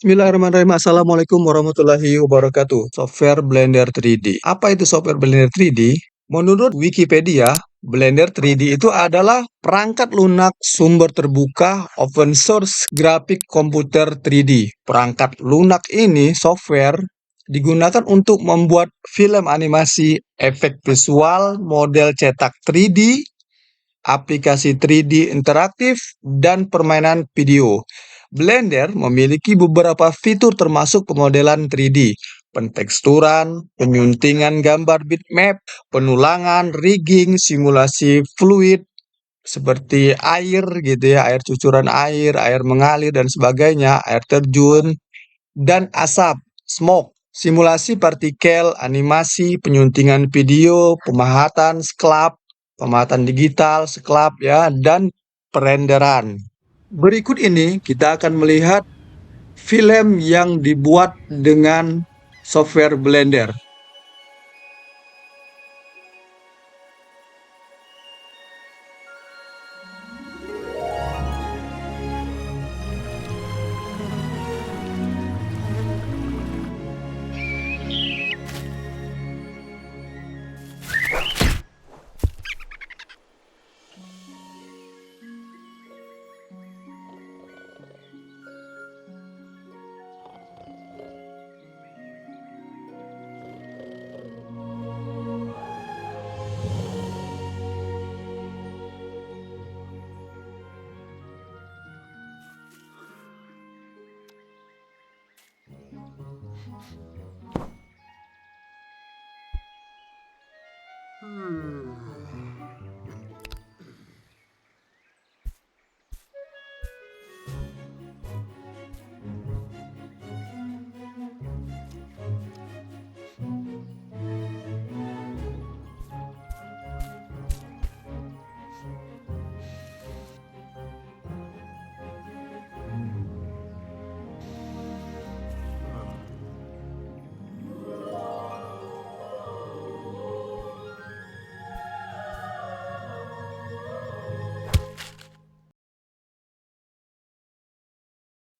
Bismillahirrahmanirrahim. Assalamualaikum warahmatullahi wabarakatuh. Software Blender 3D. Apa itu software Blender 3D? Menurut Wikipedia, Blender 3D itu adalah perangkat lunak sumber terbuka open source grafik komputer 3D. Perangkat lunak ini software digunakan untuk membuat film animasi, efek visual, model cetak 3D, aplikasi 3D interaktif, dan permainan video. Blender memiliki beberapa fitur termasuk pemodelan 3D, penteksturan, penyuntingan gambar bitmap, penulangan, rigging, simulasi fluid seperti air gitu ya, air cucuran air, air mengalir dan sebagainya, air terjun, dan asap, smoke, simulasi partikel, animasi, penyuntingan video, pemahatan digital, sklap ya, dan perenderan. Berikut ini kita akan melihat film yang dibuat dengan software Blender.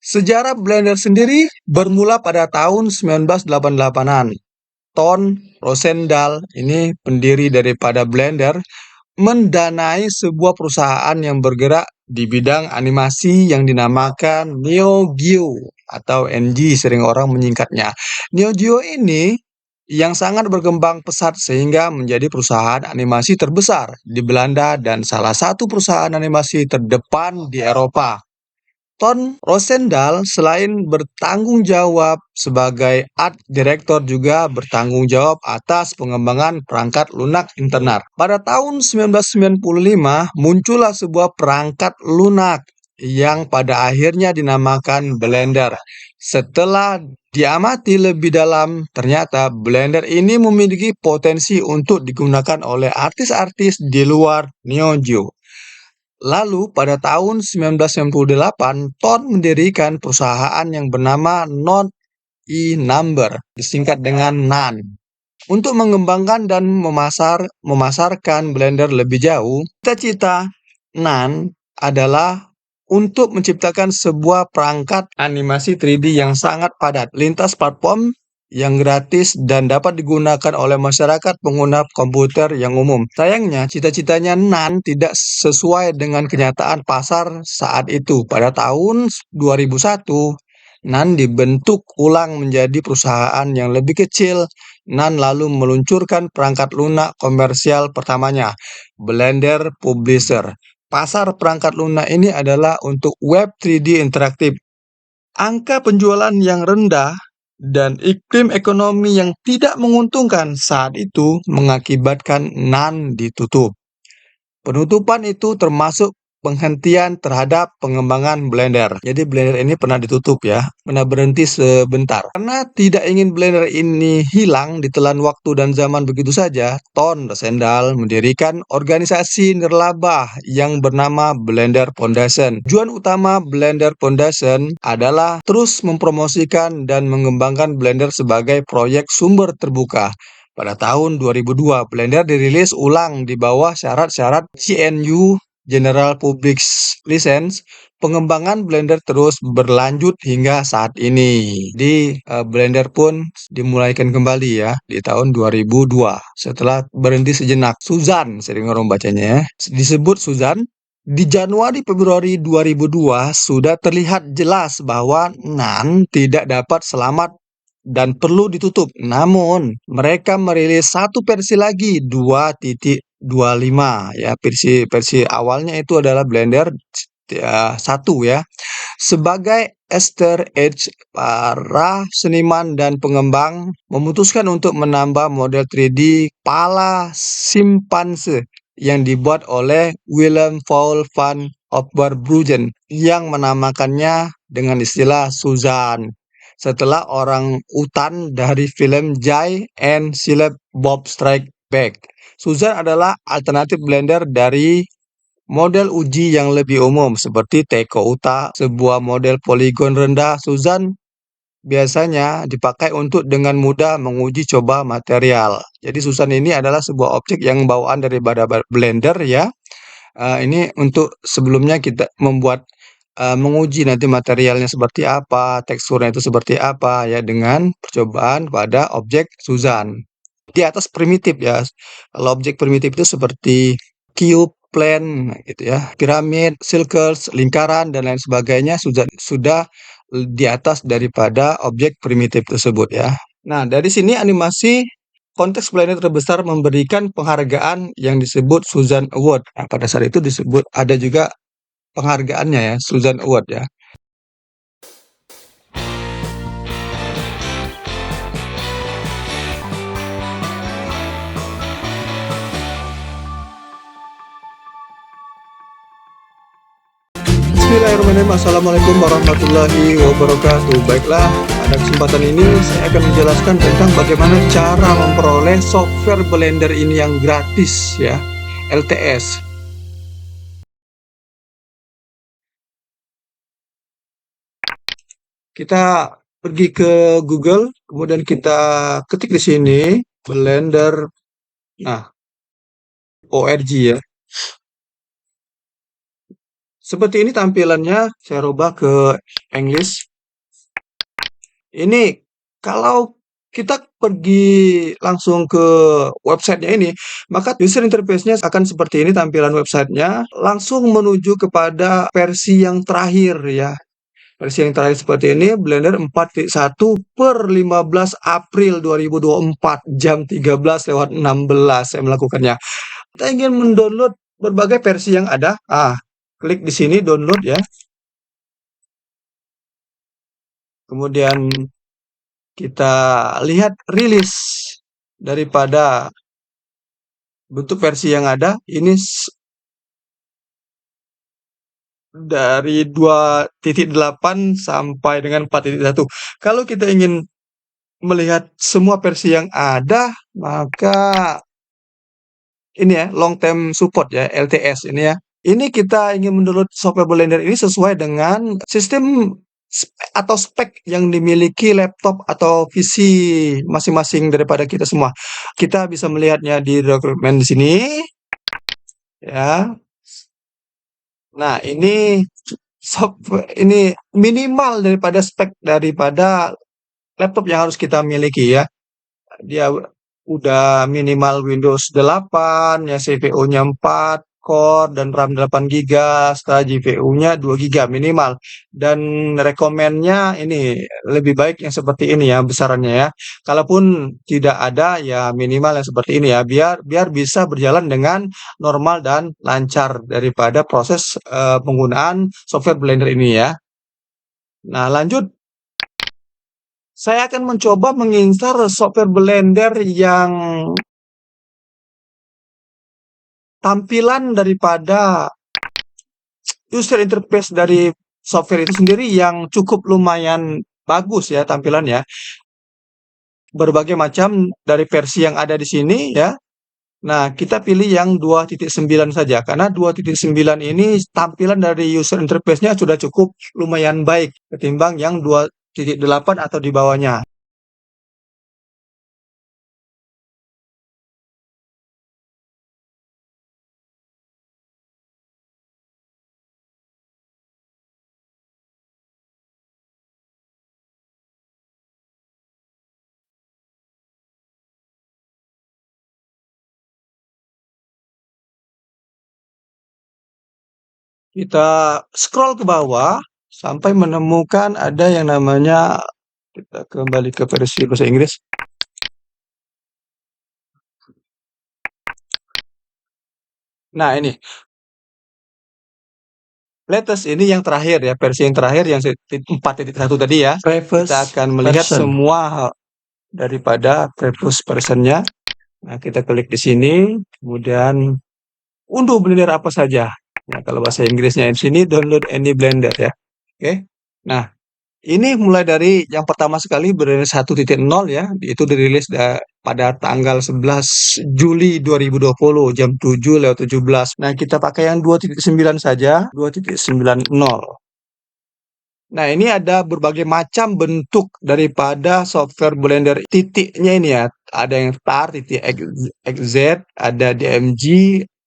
Sejarah Blender sendiri bermula pada tahun 1988-an. Ton Rosendahl, ini pendiri daripada Blender, mendanai sebuah perusahaan yang bergerak di bidang animasi yang dinamakan Neo Geo atau NG sering orang menyingkatnya. Neo Geo ini yang sangat berkembang pesat sehingga menjadi perusahaan animasi terbesar di Belanda dan salah satu perusahaan animasi terdepan di Eropa. Ton Rosendahl selain bertanggung jawab sebagai art director juga bertanggung jawab atas pengembangan perangkat lunak internet. Pada tahun 1995 muncullah sebuah perangkat lunak yang pada akhirnya dinamakan Blender. Setelah diamati lebih dalam, ternyata Blender ini memiliki potensi untuk digunakan oleh artis-artis di luar Neo Geo. Lalu pada tahun 1998, Ton mendirikan perusahaan yang bernama Non E-Number, disingkat dengan NAN. Untuk mengembangkan dan memasarkan Blender lebih jauh, cita-cita NAN adalah untuk menciptakan sebuah perangkat animasi 3D yang sangat padat, lintas platform yang gratis dan dapat digunakan oleh masyarakat pengguna komputer yang umum. Sayangnya, cita-citanya NAN tidak sesuai dengan kenyataan pasar saat itu. Pada tahun 2001, NAN dibentuk ulang menjadi perusahaan yang lebih kecil. NAN lalu meluncurkan perangkat lunak komersial pertamanya, Blender Publisher. Pasar perangkat lunak ini adalah untuk web 3D interaktif. Angka penjualan yang rendah dan iklim ekonomi yang tidak menguntungkan saat itu mengakibatkan NAN ditutup. Penutupan itu termasuk penghentian terhadap pengembangan Blender. Jadi Blender ini pernah ditutup ya, pernah berhenti sebentar. Karena tidak ingin Blender ini hilang ditelan waktu dan zaman begitu saja, Ton Rosendahl mendirikan organisasi nirlaba yang bernama Blender Foundation. Tujuan utama Blender Foundation adalah terus mempromosikan dan mengembangkan Blender sebagai proyek sumber terbuka. Pada tahun 2002, Blender dirilis ulang di bawah syarat-syarat CNU General Public License, pengembangan Blender terus berlanjut hingga saat ini. Blender pun dimulaikan kembali ya di tahun 2002 setelah berhenti sejenak. Suzanne, sering orang bacanya ya. Disebut Suzanne. Di Januari Februari 2002 sudah terlihat jelas bahwa NaN tidak dapat selamat dan perlu ditutup. Namun, mereka merilis satu versi lagi 2.25 ya. Versi awalnya itu adalah Blender 1 ya. Sebagai Easter egg, para seniman dan pengembang memutuskan untuk menambah model 3D kepala simpanse yang dibuat oleh Willem Paul van Overbruggen yang menamakannya dengan istilah Suzanne setelah orang utan dari film Jay and Silent Bob Strike Back. Suzanne adalah alternatif Blender dari model uji yang lebih umum seperti Teiko Uta, sebuah model poligon rendah. Suzanne biasanya dipakai untuk dengan mudah menguji coba material. Jadi Suzanne ini adalah sebuah objek yang bawaan dari Blender ya. Ini untuk sebelumnya kita menguji nanti materialnya seperti apa, teksturnya itu seperti apa ya dengan percobaan pada objek Suzanne. Di atas primitif ya. Kalau objek primitif itu seperti cube, plane gitu ya, piramid, circles, lingkaran dan lain sebagainya sudah di atas daripada objek primitif tersebut ya. Nah, dari sini animasi konteks Blender terbesar memberikan penghargaan yang disebut Suzanne Award. Nah, pada saat itu disebut ada juga penghargaannya ya, Suzanne Award ya. Bismillahirrahmanirrahim. Assalamualaikum warahmatullahi wabarakatuh. Baiklah, pada kesempatan ini saya akan menjelaskan tentang bagaimana cara memperoleh software Blender ini yang gratis ya, LTS. Kita pergi ke Google, kemudian kita ketik di sini Blender, nah org ya. Seperti ini tampilannya, saya rubah ke English. Ini kalau kita pergi langsung ke websitenya ini, maka user interface-nya akan seperti ini tampilan websitenya, langsung menuju kepada versi yang terakhir ya. Versi yang terakhir seperti ini, Blender 4.1 per 15 April 2024, jam 13:16 saya melakukannya. Kita ingin mendownload berbagai versi yang ada, klik di sini download ya. Kemudian kita lihat rilis daripada bentuk versi yang ada. Ini dari 2.8 sampai dengan 4.1. Kalau kita ingin melihat semua versi yang ada, maka ini ya, long term support ya, LTS ini ya. Ini kita ingin mendownload software Blender ini sesuai dengan sistem atau spek yang dimiliki laptop atau PC masing-masing daripada kita semua. Kita bisa melihatnya di dokumen di sini ya. Nah, ini minimal daripada spek daripada laptop yang harus kita miliki ya. Dia udah minimal Windows 8, ya CPU-nya 4 core dan RAM 8 GB, setelah GPU-nya 2 GB minimal. Dan rekomennya ini lebih baik yang seperti ini ya besarannya ya. Kalaupun tidak ada ya minimal yang seperti ini ya biar bisa berjalan dengan normal dan lancar daripada proses penggunaan software Blender ini ya. Nah, lanjut. Saya akan mencoba menginstal software Blender yang tampilan daripada user interface dari software itu sendiri yang cukup lumayan bagus ya tampilannya. Berbagai macam dari versi yang ada di sini ya. Nah, kita pilih yang 2.9 saja karena 2.9 ini tampilan dari user interface-nya sudah cukup lumayan baik ketimbang yang 2.8 atau di bawahnya. Kita scroll ke bawah sampai menemukan ada yang namanya, kita kembali ke versi bahasa Inggris. Nah, ini latest, ini yang terakhir ya, versi yang terakhir yang 4.1 tadi ya. Kita akan melihat semua daripada previous versionnya. Nah, kita klik di sini, kemudian unduh Blender apa saja. Nah, kalau bahasa Inggrisnya di sini download any Blender ya. Oke. Nah, ini mulai dari yang pertama sekali Blender 1.0 ya, itu dirilis pada tanggal 11 Juli 2020 jam 7:17. Nah, kita pakai yang 2.9 saja, 2.90. Nah, ini ada berbagai macam bentuk daripada software Blender titiknya ini ya. Ada yang start, titik XZ, ada DMG,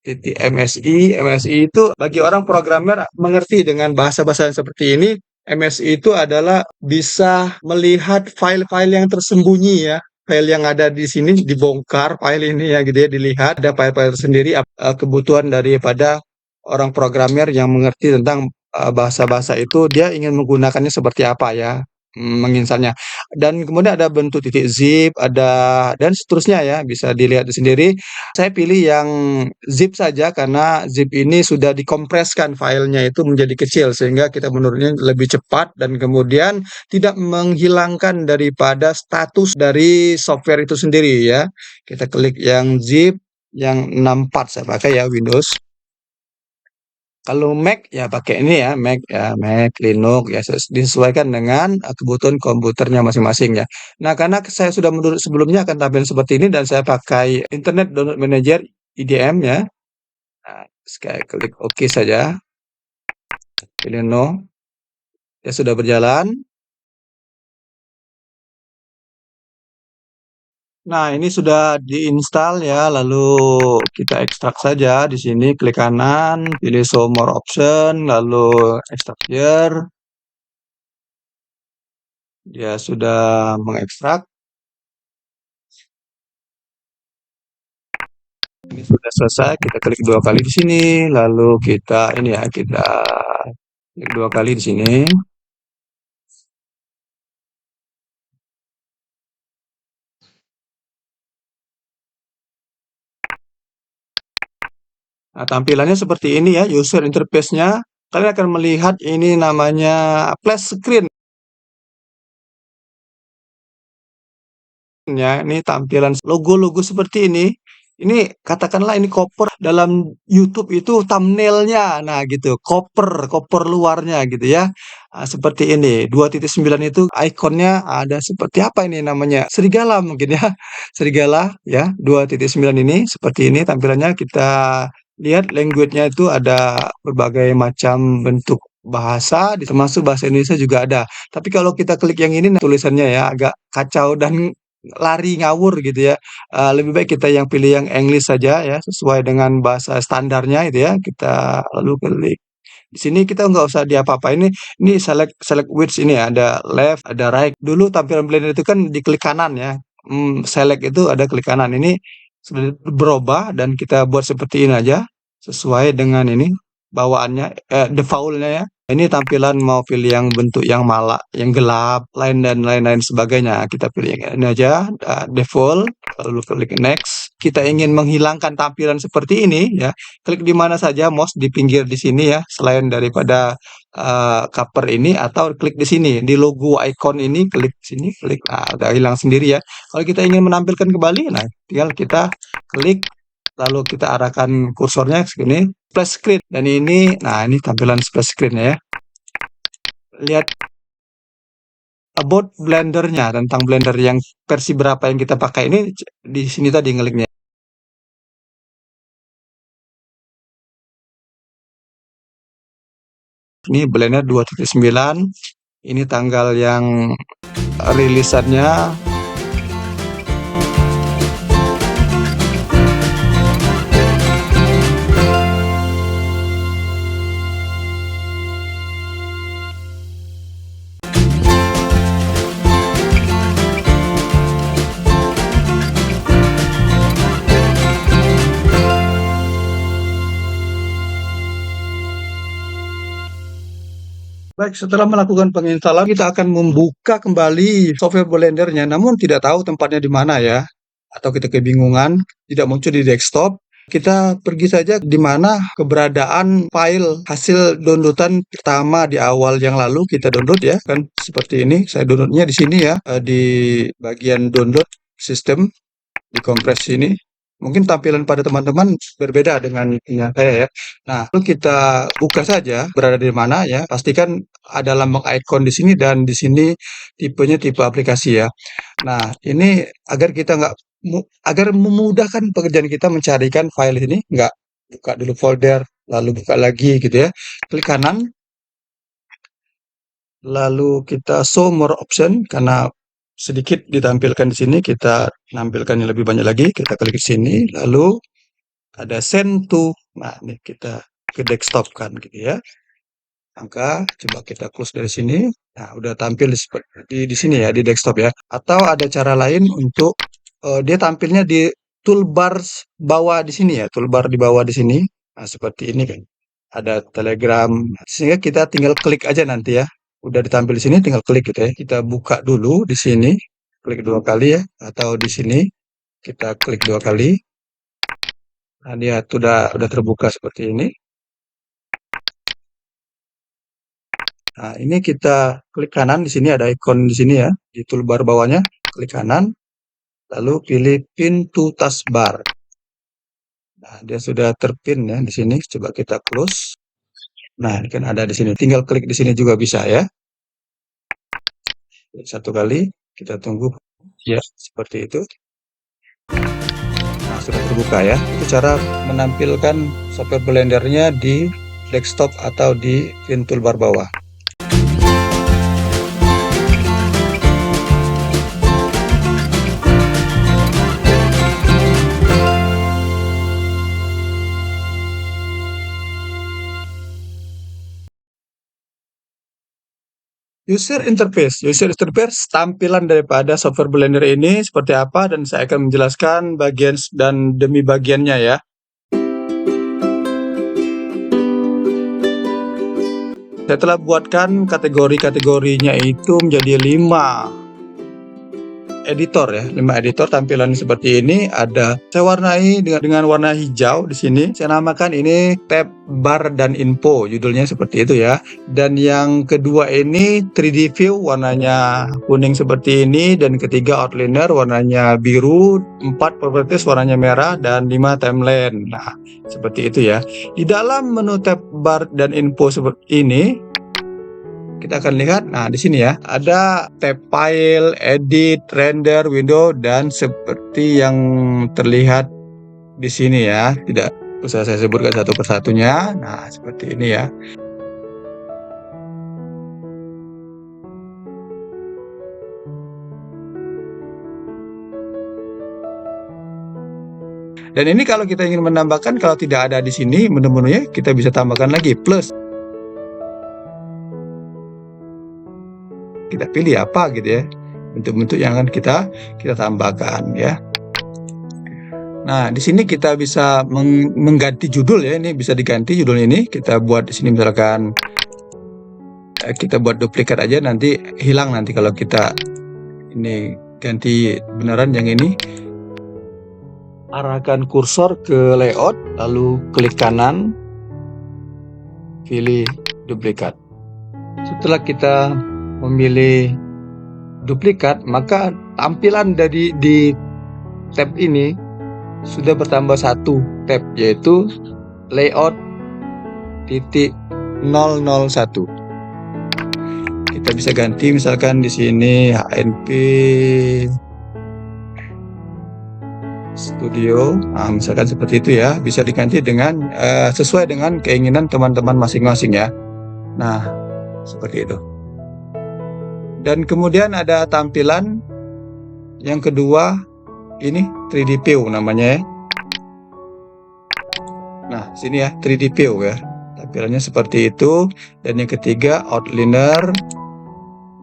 titik MSI. MSI itu bagi orang programmer mengerti dengan bahasa-bahasa yang seperti ini. MSI itu adalah bisa melihat file-file yang tersembunyi ya. File yang ada di sini dibongkar, file ini ya gitu ya, dilihat. Ada file-file sendiri, kebutuhan daripada orang programmer yang mengerti tentang bahasa-bahasa itu, dia ingin menggunakannya seperti apa ya, menginstalnya. Dan kemudian ada bentuk titik zip, ada dan seterusnya ya, bisa dilihat sendiri. Saya pilih yang zip saja karena zip ini sudah dikompreskan filenya itu menjadi kecil sehingga kita menurunnya lebih cepat dan kemudian tidak menghilangkan daripada status dari software itu sendiri ya. Kita klik yang zip yang 64 saya pakai ya, Windows. Kalau Mac ya pakai ini ya, Mac ya, Mac, Linux ya, disesuaikan dengan kebutuhan komputernya masing-masing ya. Nah, karena saya sudah menurut sebelumnya akan tampil seperti ini dan saya pakai Internet Download Manager IDM ya. Nah, saya klik OK saja, pilih no, ya sudah berjalan. Nah, ini sudah diinstal ya, lalu kita ekstrak saja di sini, klik kanan, pilih show more option, lalu ekstrak here. Dia sudah mengekstrak. Ini sudah selesai, kita klik dua kali di sini, lalu kita ini ya, kita klik dua kali di sini. Nah, tampilannya seperti ini ya, user interface-nya. Kalian akan melihat ini namanya flash screen. Ya, ini tampilan logo-logo seperti ini. Ini katakanlah ini koper dalam YouTube itu thumbnailnya, nah gitu, koper luarnya gitu ya. Seperti ini, 2.9 itu ikonnya ada seperti apa ini namanya? Serigala mungkin ya, serigala ya, 2.9 ini seperti ini tampilannya. Kita lihat language-nya itu ada berbagai macam bentuk bahasa, termasuk bahasa Indonesia juga ada. Tapi kalau kita klik yang ini, nah, tulisannya ya agak kacau dan lari ngawur gitu ya. Lebih baik kita yang pilih yang English saja ya, sesuai dengan bahasa standarnya itu ya. Kita lalu klik. Di sini kita nggak usah diapa-apain, ini select select width, ini ada left, ada right. Dulu tampilan Blender itu kan di klik kanan ya. Select itu ada klik kanan. Ini sudah berubah dan kita buat seperti ini aja sesuai dengan ini bawaannya, default-nya ya. Ini tampilan mau pilih yang bentuk yang malah, yang gelap, lain dan lain-lain sebagainya. Kita pilih yang ini aja, default, lalu klik next. Kita ingin menghilangkan tampilan seperti ini ya, klik di mana saja mouse di pinggir di sini ya, selain daripada cover ini, atau klik di sini di logo icon ini, klik sini, klik, nah udah hilang sendiri ya. Kalau kita ingin menampilkan kembali, nah tinggal kita klik lalu kita arahkan kursornya ke sini, splash screen. Dan ini, nah ini tampilan splash screen ya. Lihat about Blender-nya, tentang Blender yang versi berapa yang kita pakai ini di sini tadi ngeliknya. Ini Blender 2.9. Ini tanggal yang rilisannya. Baik, setelah melakukan penginstalan, kita akan membuka kembali software Blender-nya, namun tidak tahu tempatnya di mana ya, atau kita kebingungan, tidak muncul di desktop. Kita pergi saja di mana keberadaan file hasil downloadan pertama di awal yang lalu kita download ya, kan seperti ini. Saya downloadnya di sini ya, di bagian download sistem, di kompres sini. Mungkin tampilan pada teman-teman berbeda dengan yang saya ya. Nah, lalu kita buka saja berada di mana ya. Pastikan ada lambang icon di sini dan di sini tipenya tipe aplikasi ya. Nah, ini agar kita nggak agar memudahkan pekerjaan kita mencarikan file ini, nggak buka dulu folder, lalu buka lagi gitu ya. Klik kanan, lalu kita show more option karena sedikit ditampilkan di sini, kita nampilkannya lebih banyak lagi. Kita klik di sini, lalu ada send to. Nah, ini kita ke desktop kan gitu ya. Maka coba kita close dari sini. Nah, udah tampil di sini ya, di desktop ya. Atau ada cara lain untuk dia tampilnya di toolbar bawah di sini ya, toolbar di bawah di sini. Nah, seperti ini kan. Ada Telegram, sehingga kita tinggal klik aja nanti ya. Udah ditampil di sini, tinggal klik gitu ya. Kita buka dulu di sini, klik 2 kali ya, atau di sini kita klik 2 kali. Nah, dia udah terbuka seperti ini. Nah, ini kita klik kanan di sini ada ikon di sini ya, di toolbar bawahnya, klik kanan, lalu pilih pin to taskbar. Nah, dia sudah terpin ya di sini. Coba kita close. Nah, ini kan ada di sini. Tinggal klik di sini juga bisa ya. 1 kali, kita tunggu. Ya, seperti itu. Nah, sudah terbuka ya. Itu cara menampilkan software Blender-nya di desktop atau di pin toolbar bawah. User interface tampilan daripada software Blender ini seperti apa, dan saya akan menjelaskan bagian dan demi bagiannya ya. Saya telah buatkan kategori-kategorinya itu menjadi 5 editor ya, 5 editor tampilan seperti ini. Saya warnai dengan warna hijau di sini. Saya namakan ini tab bar dan info, judulnya seperti itu ya. Dan yang kedua ini 3D view, warnanya kuning seperti ini, dan ketiga outliner warnanya biru, 4 properties warnanya merah, dan 5 timeline. Nah, seperti itu ya. Di dalam menu tab bar dan info seperti ini, kita akan lihat, nah di sini ya, ada tab file, edit, render, window, dan seperti yang terlihat di sini ya, tidak usah saya sebutkan satu persatunya. Nah, seperti ini ya. Dan ini kalau kita ingin menambahkan, kalau tidak ada di sini menu-menunya, kita bisa tambahkan lagi plus. Kita pilih apa gitu ya, bentuk-bentuk yang akan kita tambahkan ya. Nah, di sini kita bisa mengganti judul ya, ini bisa diganti judul ini. Kita buat di sini misalkan kita buat duplikat aja, nanti hilang nanti kalau kita ini ganti beneran yang ini. Arahkan kursor ke layout, lalu klik kanan, pilih duplikat. Setelah kita memilih duplikat, maka tampilan di tab ini sudah bertambah 1 tab, yaitu layout titik 001. Kita bisa ganti misalkan di sini HNP Studio, nah, misalkan seperti itu ya, bisa diganti dengan sesuai dengan keinginan teman-teman masing-masing ya. Nah, seperti itu. Dan kemudian ada tampilan yang kedua, ini 3D view namanya ya. Nah, sini ya 3D view ya. Tampilannya seperti itu. Dan yang ketiga outliner.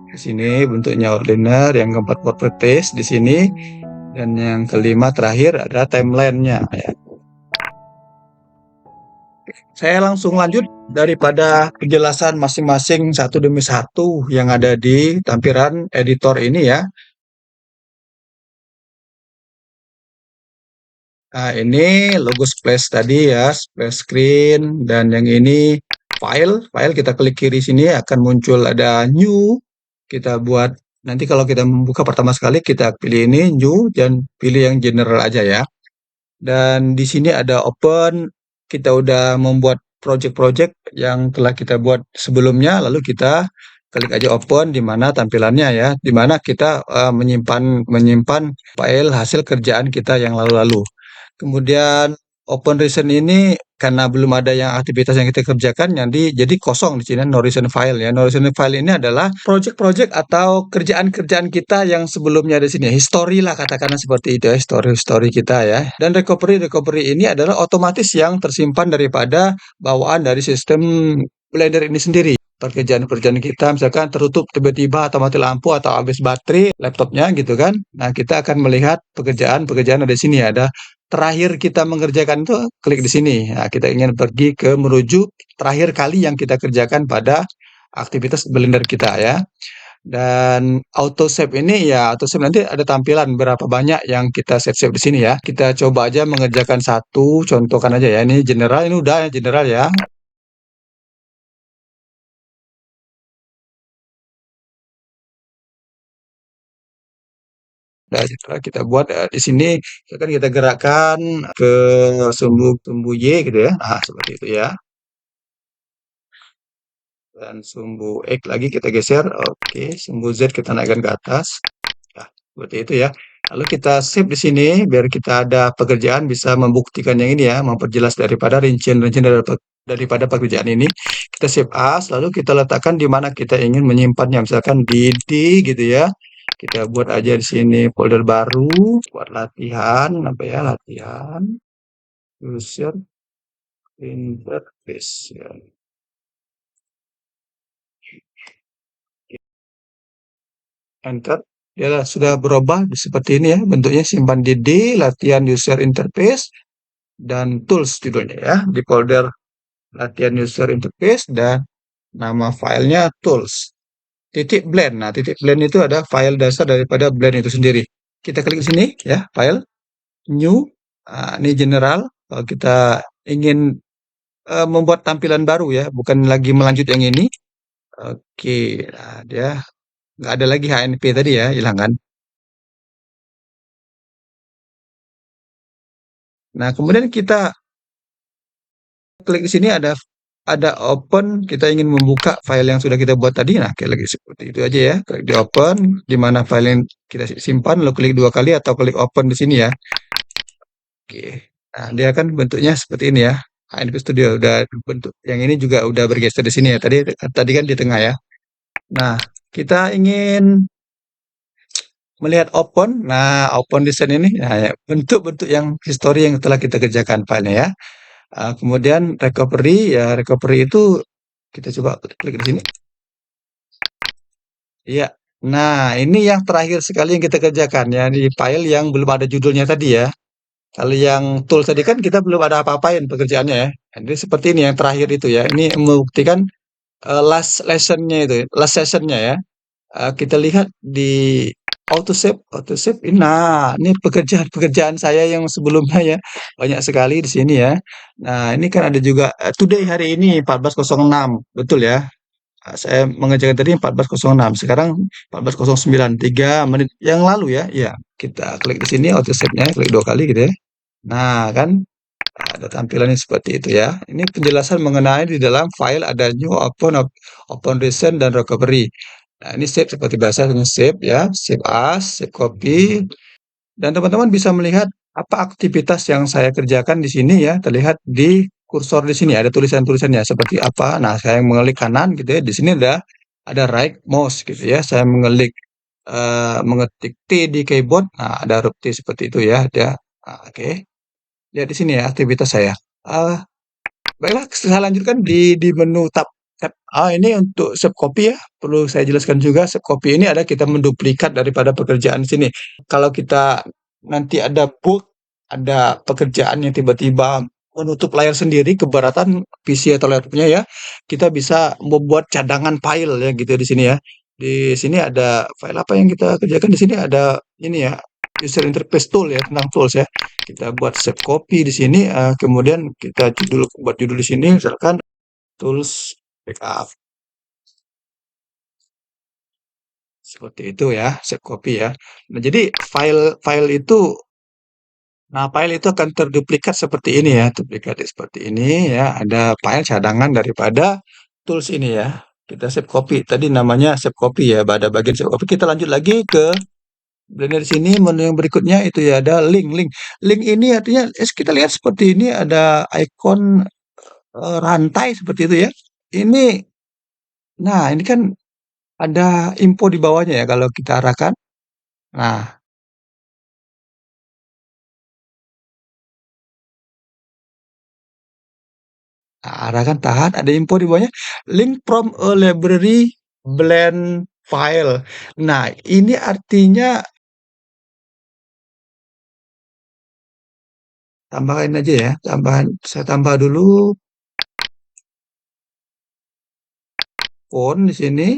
Di sini bentuknya outliner, yang keempat properties di sini. Dan yang kelima terakhir ada timeline-nya ya. Saya langsung lanjut daripada penjelasan masing-masing satu demi satu yang ada di tampilan editor ini ya. Nah, ini logo splash tadi ya, splash screen, dan yang ini file kita klik kiri sini akan muncul ada new. Kita buat nanti kalau kita membuka pertama sekali kita pilih ini new dan pilih yang general aja ya. Dan di sini ada open, kita udah membuat project-project yang telah kita buat sebelumnya, lalu kita klik aja open di mana tampilannya ya, di mana kita menyimpan menyimpan file hasil kerjaan kita yang lalu-lalu. Kemudian open recent ini karena belum ada yang aktivitas yang kita kerjakan, jadi kosong di sini no recent file ya. No recent file ini adalah project-project atau kerjaan-kerjaan kita yang sebelumnya di sini. History lah katakanlah seperti itu ya, history kita ya. Dan recovery ini adalah otomatis yang tersimpan daripada bawaan dari sistem Blender ini sendiri. Pekerjaan-pekerjaan kita misalkan tertutup tiba-tiba atau mati lampu atau habis baterai laptopnya gitu kan. Nah, kita akan melihat pekerjaan-pekerjaan ada di sini ada terakhir kita mengerjakan itu klik di sini. Nah, kita ingin pergi ke menuju terakhir kali yang kita kerjakan pada aktivitas Blender kita ya. Dan auto save ini ya auto save nanti ada tampilan berapa banyak yang kita save di sini ya. Kita coba aja mengerjakan satu, contohkan aja ya. Ini general, ini udah general ya. Nah, setelah kita buat di sini kan kita gerakkan ke sumbu Y gitu ya. Nah, seperti itu ya. Dan sumbu X lagi kita geser. Oke, sumbu Z kita naikkan ke atas. Nah, seperti itu ya. Lalu kita save di sini biar kita ada pekerjaan bisa membuktikan yang ini ya, memperjelas daripada rincian-rincian daripada pekerjaan ini. Kita save as, lalu kita letakkan di mana kita ingin menyimpannya. Misalkan di D gitu ya. Kita buat aja di sini folder baru buat latihan apa ya, latihan user interface ya. Enter. Dia sudah berubah seperti ini ya bentuknya, simpan di D, latihan user interface dan tools judulnya ya, di folder latihan user interface dan nama filenya tools titik blend. Nah, titik blend itu ada file dasar daripada blend itu sendiri. Kita klik di sini ya, file new. Nah, ini general. Kalau kita ingin membuat tampilan baru ya, bukan lagi melanjut yang ini. Oke, nah dia nggak ada lagi HNP tadi ya, hilang kan. Nah, kemudian kita klik di sini ada open, kita ingin membuka file yang sudah kita buat tadi. Nah, kayak lagi seperti itu aja ya. Klik di open, di mana file yang kita simpan, lalu klik dua kali atau klik open di sini ya. Oke. Nah, dia kan bentuknya seperti ini ya. HNP Studio udah bentuk. Yang ini juga udah bergeser di sini ya. Tadi tadi kan di tengah ya. Nah, kita ingin melihat open. Nah, open design ini nah, ya, bentuk-bentuk yang history yang telah kita kerjakan filenya ya. Kemudian recovery ya, recovery itu kita coba klik di sini. Iya. Nah, ini yang terakhir sekali yang kita kerjakan ya di file yang belum ada judulnya tadi ya. Kalau yang tools tadi kan kita belum ada apa-apain pekerjaannya ya. Jadi seperti ini yang terakhir itu ya. Ini membuktikan last lesson-nya itu, last session-nya ya. Kita lihat di auto save. Nah, ini pekerjaan-pekerjaan saya yang sebelumnya ya, banyak sekali di sini ya. Nah, ini kan ada juga today hari ini 14.06, betul ya. Saya mengerjakan tadi 14.06, sekarang 14.09, 3 menit yang lalu ya. Ya, kita klik di sini auto save-nya, klik dua kali gitu ya. Nah, kan ada tampilannya seperti itu ya. Ini penjelasan mengenai di dalam file ada new, open recent, dan recovery. Nah, ini save seperti biasa, ini save ya, save as, save copy, dan teman-teman bisa melihat apa aktivitas yang saya kerjakan di sini ya, terlihat di kursor di sini ada tulisan-tulisannya seperti apa. Nah, saya mengelik kanan gitu ya, di sini ada right mouse gitu ya. Saya mengetik T di keyboard, nah ada huruf T seperti itu ya, dia. Nah, oke. Lihat di sini ya aktivitas saya. Ah, baiklah, saya lanjutkan di menu tab. Ini untuk save copy ya. Perlu saya jelaskan juga, save copy ini ada kita menduplikat daripada pekerjaan sini. Kalau kita nanti ada bug, ada pekerjaan yang tiba-tiba menutup layar sendiri keberatan PC atau laptopnya ya, kita bisa membuat cadangan file ya gitu di sini ya. Di sini ada file apa yang kita kerjakan di sini ada ini ya, user interface tool ya, tentang tools ya. Kita buat save copy di sini, kemudian kita buat judul di sini misalkan tools backup seperti itu ya, save copy ya. Nah, jadi file-file itu Nah, file itu akan terduplikat seperti ini ya, duplikat seperti ini ya, ada file cadangan daripada tools ini ya. Kita save copy, tadi namanya save copy ya, pada bagian save copy. Kita lanjut lagi ke Blender sini, menu yang berikutnya itu ya ada link, link. Link ini artinya, kita lihat seperti ini ada ikon rantai seperti itu ya. Ini, nah ini kan ada info di bawahnya ya kalau kita arahkan. Nah, arahkan tahan, ada info di bawahnya. Link from a library blend file. Nah, ini artinya tambahkan aja ya. Saya tambah dulu font di sini.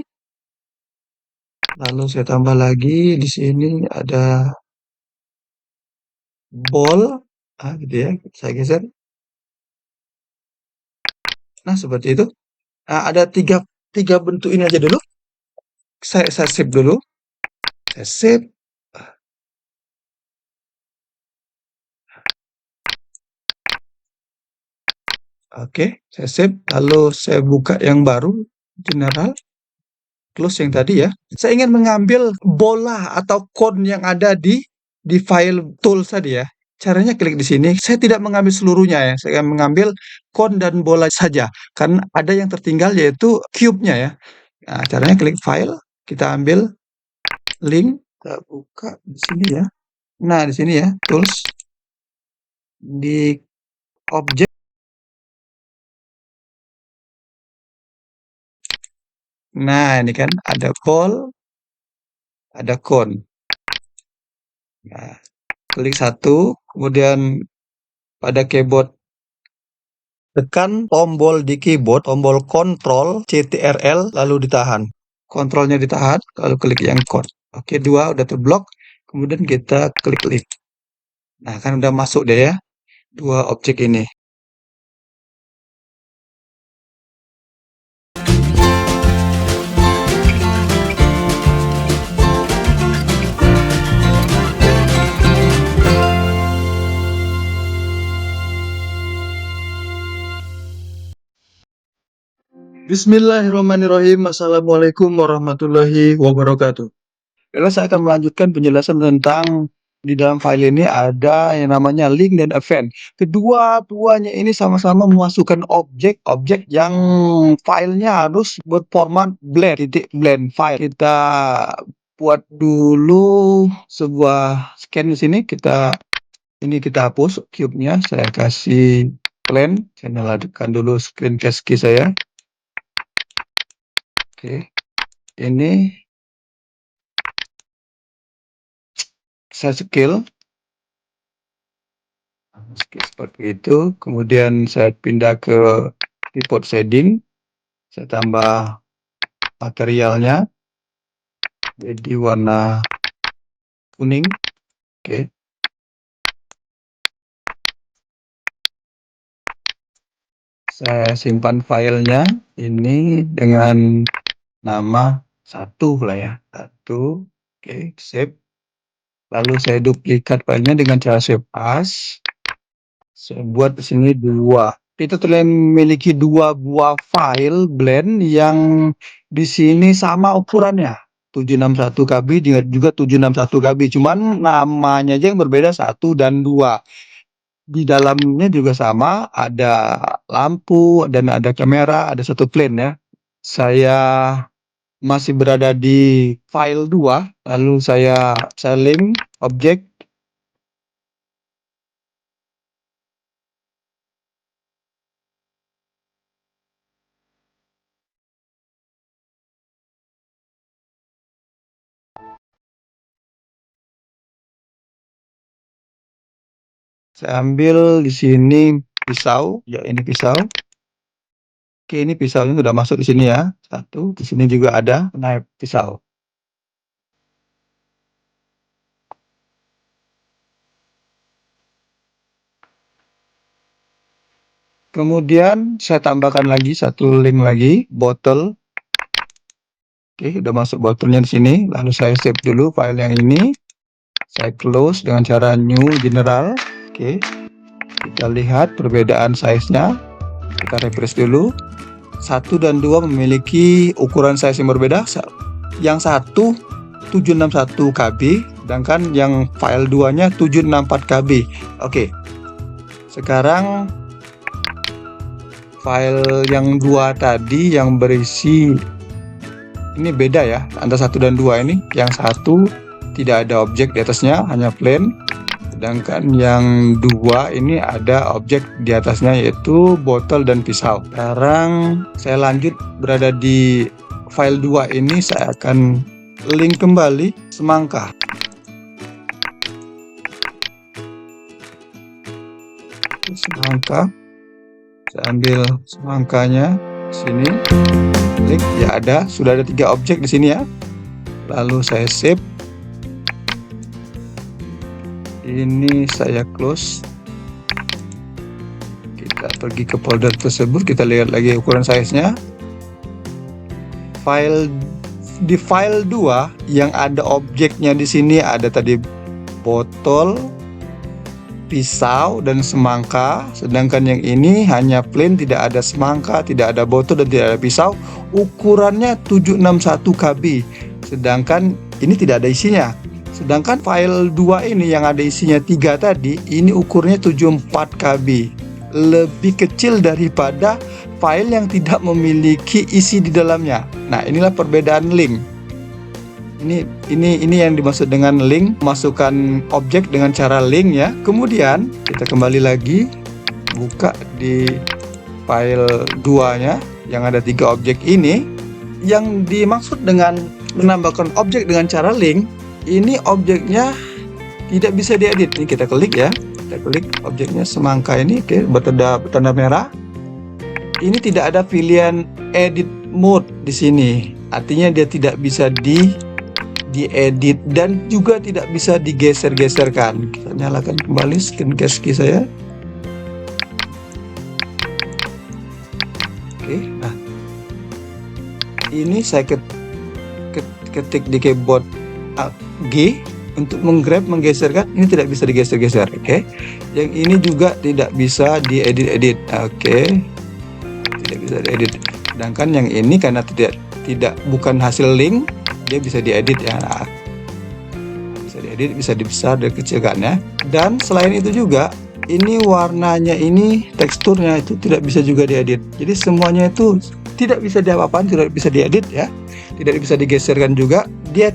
Lalu saya tambah lagi di sini ada bold. Gitu ya. Saya geser. Nah, seperti itu. Nah, ada tiga bentuk ini aja dulu. Saya save dulu. Saya save. Oke, saya save. Lalu saya buka yang baru. General. Close yang tadi ya. Saya ingin mengambil bola atau kon yang ada di file tools tadi ya. Caranya klik di sini. Saya tidak mengambil seluruhnya ya. Saya akan mengambil kon dan bola saja. Karena ada yang tertinggal yaitu cube-nya ya. Nah, caranya klik file, kita ambil link, kita buka di sini ya. Nah, di sini ya, tools di objek. Nah, ini kan ada ball, ada kon. Nah, klik satu, kemudian pada keyboard tekan tombol di keyboard, tombol Ctrl, CTRL, lalu ditahan. Kontrolnya ditahan, lalu klik yang code. Oke, dua udah terblok. Kemudian kita klik. Nah, kan udah masuk deh ya, dua objek ini. Bismillahirrahmanirrahim. Assalamualaikum warahmatullahi wabarakatuh. Lalu saya akan melanjutkan penjelasan tentang di dalam file ini ada yang namanya link dan event. Kedua-duanya ini sama-sama memasukkan objek-objek yang filenya harus berformat blend, titik blend file. Kita buat dulu sebuah scan di sini. Kita hapus cube-nya. Saya kasih plan. Saya nyalakan dulu screen cascade saya. Oke. Ini saya scale seperti itu, kemudian saya pindah ke report shading, saya tambah materialnya jadi warna kuning. Oke, saya simpan filenya ini dengan nama satu lah ya, satu. Oke, save. Lalu saya duplikat filenya dengan cara save as. Saya buat di sini dua. Kita telah memiliki dua buah file blend yang di sini sama ukurannya. 761 KB juga 761 KB. Cuman namanya aja yang berbeda satu dan dua. Di dalamnya juga sama, ada lampu dan ada kamera, ada satu plane ya. Saya masih berada di file 2, lalu saya link objek. Saya ambil di sini pisau, ya ini pisau. Oke, ini pisaunya sudah masuk di sini ya. Satu, di sini juga ada knife pisau. Kemudian saya tambahkan lagi satu link lagi, botol. Oke, udah masuk botolnya di sini. Lalu saya save dulu file yang ini. Saya close dengan cara new general. Oke, kita lihat perbedaan size-nya. Kita refresh dulu. 1 dan 2 memiliki ukuran size yang berbeda. Yang satu 761 KB, sedangkan yang file 2-nya 764 KB. Oke. Sekarang file yang 2 tadi yang berisi ini beda ya, antara 1 dan 2 ini. Yang satu tidak ada objek di atasnya, hanya plain. Sedangkan yang 2 ini ada objek di atasnya, yaitu botol dan pisau. Sekarang saya lanjut berada di file 2 ini, saya akan link kembali semangka. Semangka. Saya ambil semangkanya sini. Klik, ya ada, sudah ada 3 objek di sini ya. Lalu saya save. Ini saya close. Kita pergi ke folder tersebut, kita lihat lagi ukuran size-nya. Di file 2 yang ada objeknya di sini ada tadi botol, pisau dan semangka, sedangkan yang ini hanya plain, tidak ada semangka, tidak ada botol dan tidak ada pisau. Ukurannya 761 KB. Sedangkan ini tidak ada isinya. Sedangkan file 2 ini yang ada isinya 3 tadi, ini ukurnya 74 KB. Lebih kecil daripada file yang tidak memiliki isi di dalamnya. Nah, inilah perbedaan link. Ini yang dimaksud dengan link, masukkan objek dengan cara link ya. Kemudian kita kembali lagi, buka di file 2-nya yang ada 3 objek ini. Yang dimaksud dengan menambahkan objek dengan cara link, ini objeknya tidak bisa diedit. Ini kita klik ya, kita klik objeknya semangka ini, oke, bertanda merah. Ini tidak ada pilihan edit mode di sini, artinya dia tidak bisa diedit dan juga tidak bisa digeser-geserkan. Kita nyalakan kembali scan key saya. Oke, nah ini saya ketik di keyboard G untuk menggeserkan, ini tidak bisa digeser-geser. Oke. Yang ini juga tidak bisa diedit-edit. Oke. Tidak bisa diedit. Sedangkan yang ini karena bukan hasil link, dia bisa diedit ya. Nah, bisa diedit, bisa dibesar dan kecilkan ya. Dan selain itu juga ini warnanya, ini teksturnya itu tidak bisa juga diedit. Jadi semuanya itu tidak bisa diapa-apain, tidak bisa diedit ya. Tidak bisa digeserkan juga. Dia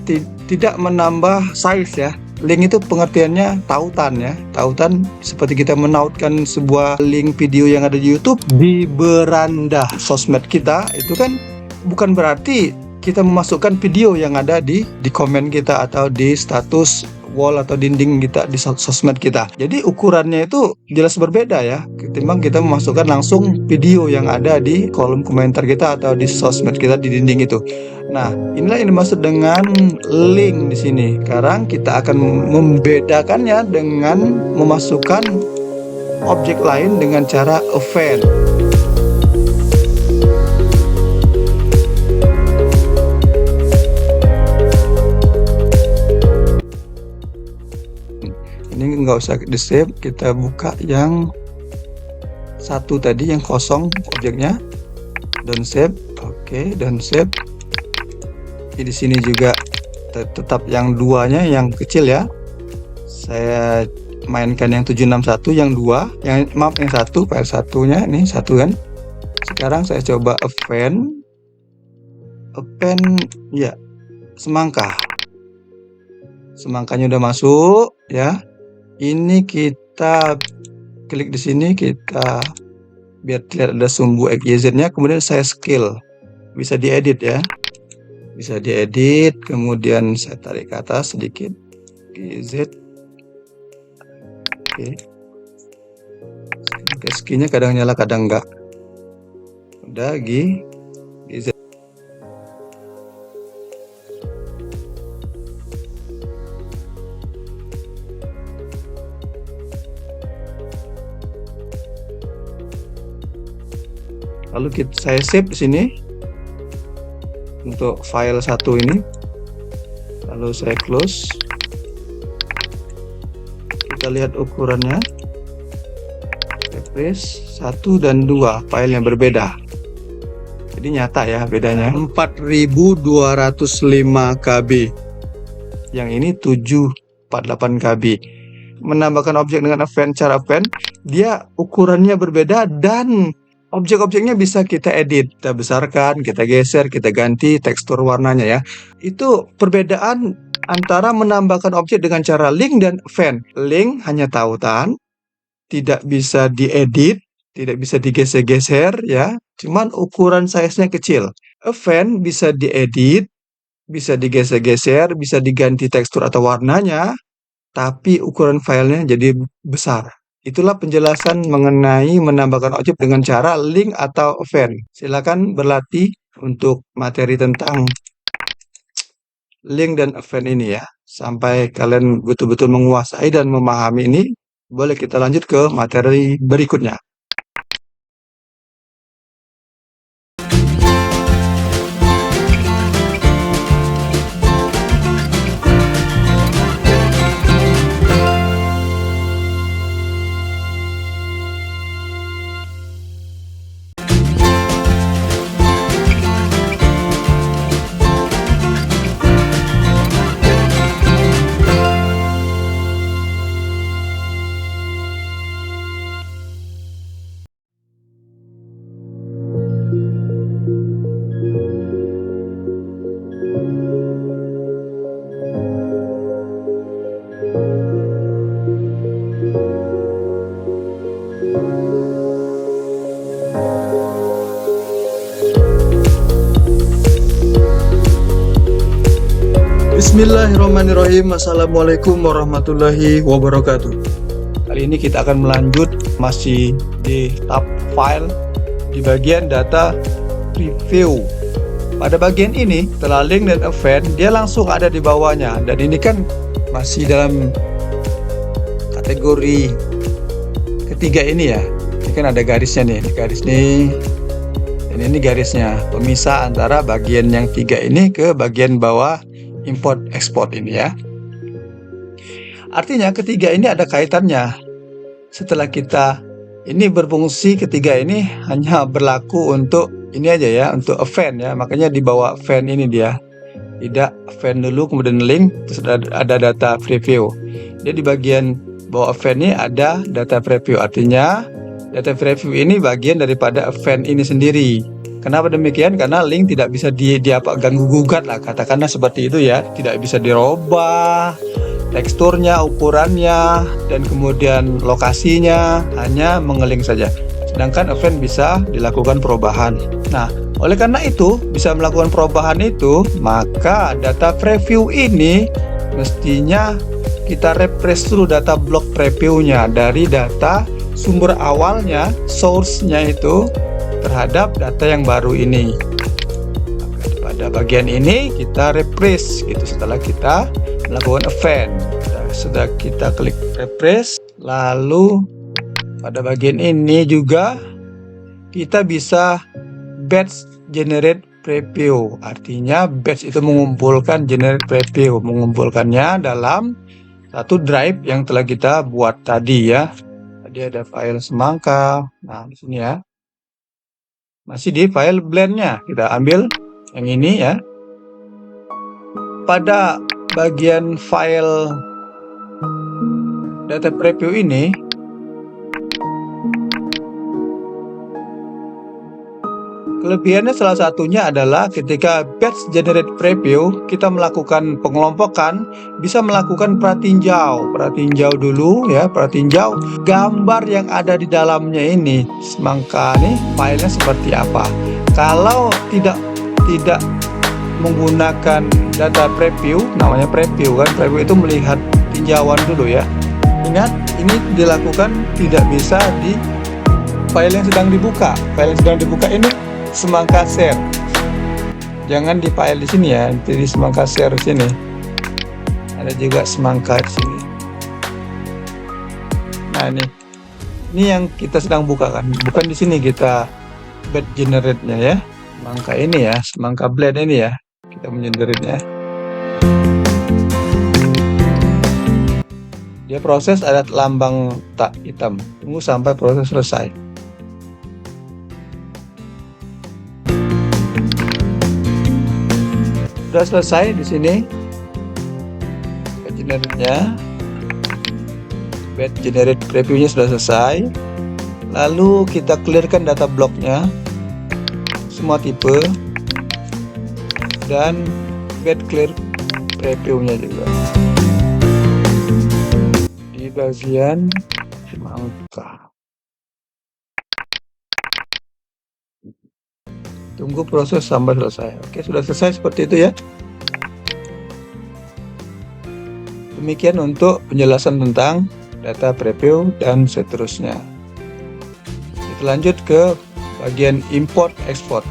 tidak menambah size ya. Link itu pengertiannya tautan ya. Tautan seperti kita menautkan sebuah link video yang ada di YouTube di beranda sosmed kita, itu kan bukan berarti kita memasukkan video yang ada di komen kita atau di status wall atau dinding kita di sosmed kita. Jadi ukurannya itu jelas berbeda ya, ketimbang kita memasukkan langsung video yang ada di kolom komentar kita atau di sosmed kita di dinding itu. Nah, inilah yang dimaksud dengan link di sini. Sekarang kita akan membedakannya dengan memasukkan objek lain dengan cara event. Ini nggak usah di save, kita buka yang satu tadi yang kosong objeknya, don't save. Oke, don't save. Di sini juga tetap yang 2-nya yang kecil ya. Saya mainkan yang 761, yang 2, yang satu, file satunya ini satu kan. Sekarang saya coba event ya, semangka. Semangkanya udah masuk ya. Ini kita klik di sini, kita biar terlihat ada sumbu XYZ-nya, kemudian saya scale. Bisa diedit ya. Bisa diedit, kemudian saya tarik ke atas sedikit. XYZ. Oke. Key-nya kadang nyala kadang enggak. Udah G. Lalu saya save di sini untuk file 1 ini. Lalu saya close. Kita lihat ukurannya. Refresh 1 dan 2 file yang berbeda. Jadi nyata ya bedanya. 4205 KB. Yang ini 748 KB. Menambahkan objek dengan event cara event, dia ukurannya berbeda dan objek-objeknya bisa kita edit, kita besarkan, kita geser, kita ganti tekstur warnanya ya. Itu perbedaan antara menambahkan objek dengan cara link dan event. Link hanya tautan, tidak bisa diedit, tidak bisa digeser-geser ya. Cuman ukuran size-nya kecil. Event bisa diedit, bisa digeser-geser, bisa diganti tekstur atau warnanya, tapi ukuran filenya jadi besar. Itulah penjelasan mengenai menambahkan objek dengan cara link atau event. Silakan berlatih untuk materi tentang link dan event ini ya. Sampai kalian betul-betul menguasai dan memahami ini, boleh kita lanjut ke materi berikutnya. Bismillahirrahmanirrahim. Assalamualaikum warahmatullahi wabarakatuh. Kali ini kita akan melanjut masih di tab file di bagian data preview. Pada bagian ini setelah link dan event dia langsung ada di bawahnya, dan ini kan masih dalam kategori ketiga ini ya. Ini kan ada garisnya nih, ini garis nih. Dan ini garisnya pemisah antara bagian yang 3 ini ke bagian bawah import export ini ya. Artinya ketiga ini ada kaitannya. Setelah kita ini berfungsi, ketiga ini hanya berlaku untuk ini aja ya, untuk event ya. Makanya di bawah event ini dia. Tidak event dulu kemudian link terus ada data preview. Dia di bagian bawah event ini ada data preview. Artinya data preview ini bagian daripada event ini sendiri. Kenapa demikian? Karena link tidak bisa ganggu-gugat lah, katakanlah seperti itu ya. Tidak bisa dirubah teksturnya, ukurannya, dan kemudian lokasinya, hanya mengelink saja. Sedangkan event bisa dilakukan perubahan. Nah, oleh karena itu, bisa melakukan perubahan itu, maka data preview ini mestinya kita refresh dulu data block previewnya dari data sumber awalnya, source-nya itu, terhadap data yang baru ini. Pada bagian ini kita refresh gitu setelah kita melakukan event. Sudah kita klik refresh, lalu pada bagian ini juga kita bisa batch generate preview. Artinya batch itu mengumpulkan generate preview, mengumpulkannya dalam satu drive yang telah kita buat tadi ya. Tadi ada file semangka. Nah, di sini ya. Masih di file blend-nya, kita ambil yang ini ya. Pada bagian file data preview ini, kelebihannya salah satunya adalah ketika batch generate preview, kita melakukan pengelompokan, bisa melakukan pratinjau dulu ya, pratinjau gambar yang ada di dalamnya ini, semangka nih filenya seperti apa. Kalau tidak menggunakan data preview, namanya preview kan, preview itu melihat tinjauan dulu ya. Ingat, ini dilakukan tidak bisa file yang sedang dibuka. File yang sedang dibuka ini semangka share. Jangan di file di sini ya, di semangka share sini. Ada juga semangka di sini. Nah, ini yang kita sedang buka kan. Bukan di sini kita bed generate-nya ya. Semangka ini ya, semangka blend ini ya. Kita mengenerate-nya. Dia proses ada lambang tak hitam. Tunggu sampai proses selesai. Sudah selesai di sini. Generate-nya. Bed generate preview-nya sudah selesai. Lalu kita clearkan data block-nya. Semua tipe. Dan bed clear preview-nya juga. Di bagian semangka. Tunggu proses sampai selesai. Oke, sudah selesai seperti itu ya. Demikian untuk penjelasan tentang data preview dan seterusnya. Kita lanjut ke bagian import export.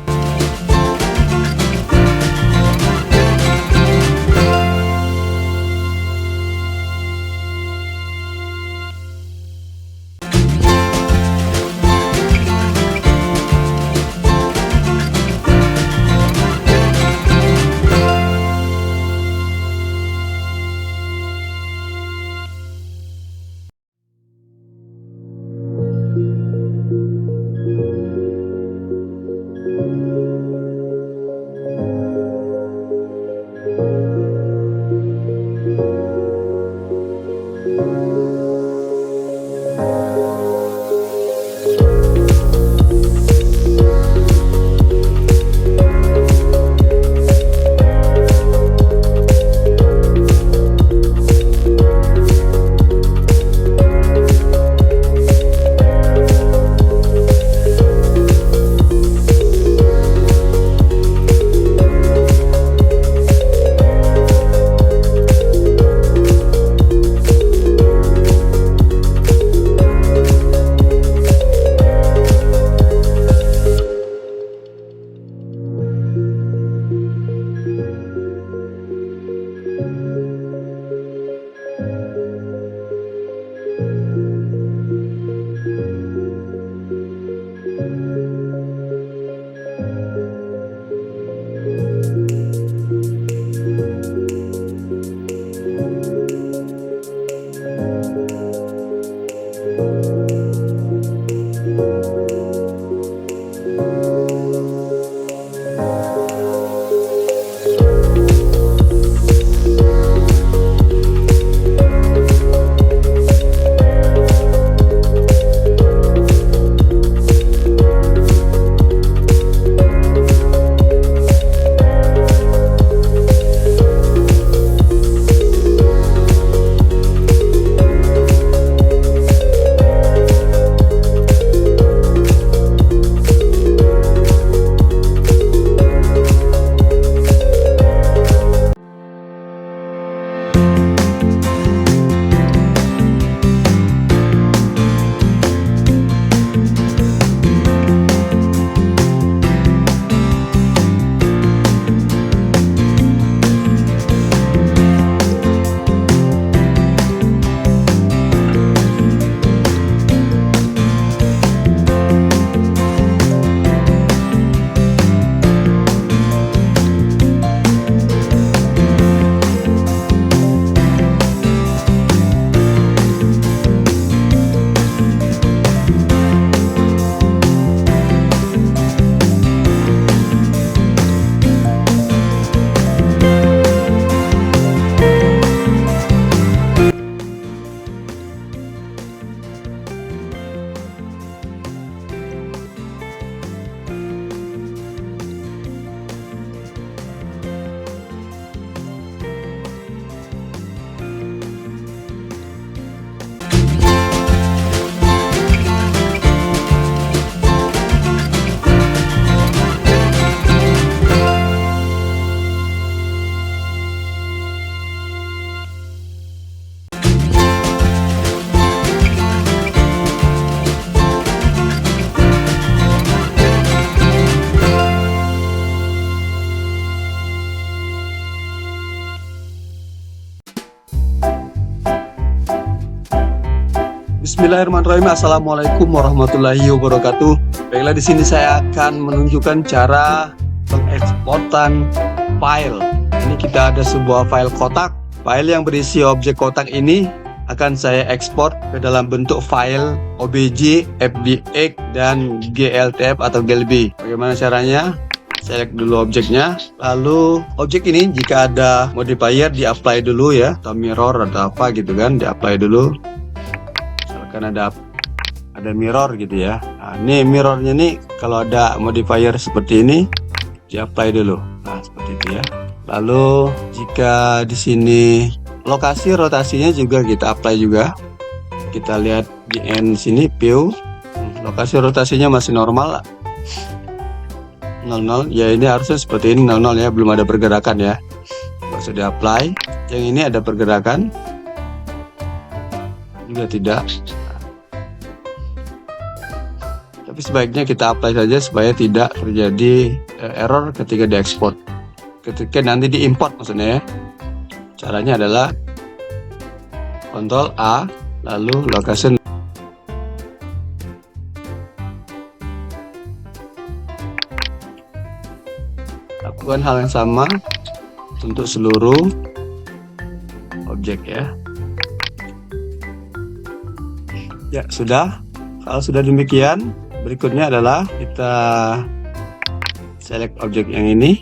Bismillahirrahmanirrahim. Assalamualaikum warahmatullahi wabarakatuh. Baiklah, di sini saya akan menunjukkan cara pengeksportan file. Ini kita ada sebuah file kotak. File yang berisi objek kotak ini akan saya ekspor ke dalam bentuk file OBJ, FBX, dan GLTF atau GLB. Bagaimana caranya? Select dulu objeknya, lalu objek ini jika ada modifier di-apply dulu ya, atau mirror atau apa gitu kan, di-apply dulu. Misalkan ada mirror gitu ya. Nah, ini mirrornya nih kalau ada modifier seperti ini di-apply dulu. Nah, seperti itu ya. Lalu jika di sini lokasi rotasinya juga kita apply juga. Kita lihat di end sini view. Lokasi rotasinya masih normal lah. 00 ya, ini harusnya seperti ini 00 ya, belum ada pergerakan ya, nggak usah di apply. Yang ini ada pergerakan juga tidak, tapi sebaiknya kita apply saja supaya tidak terjadi error ketika diekspor, ketika nanti diimport maksudnya ya. Caranya adalah Ctrl A lalu location. Lakukan hal yang sama untuk seluruh objek ya. Ya sudah. Kalau sudah demikian, berikutnya adalah kita select objek yang ini,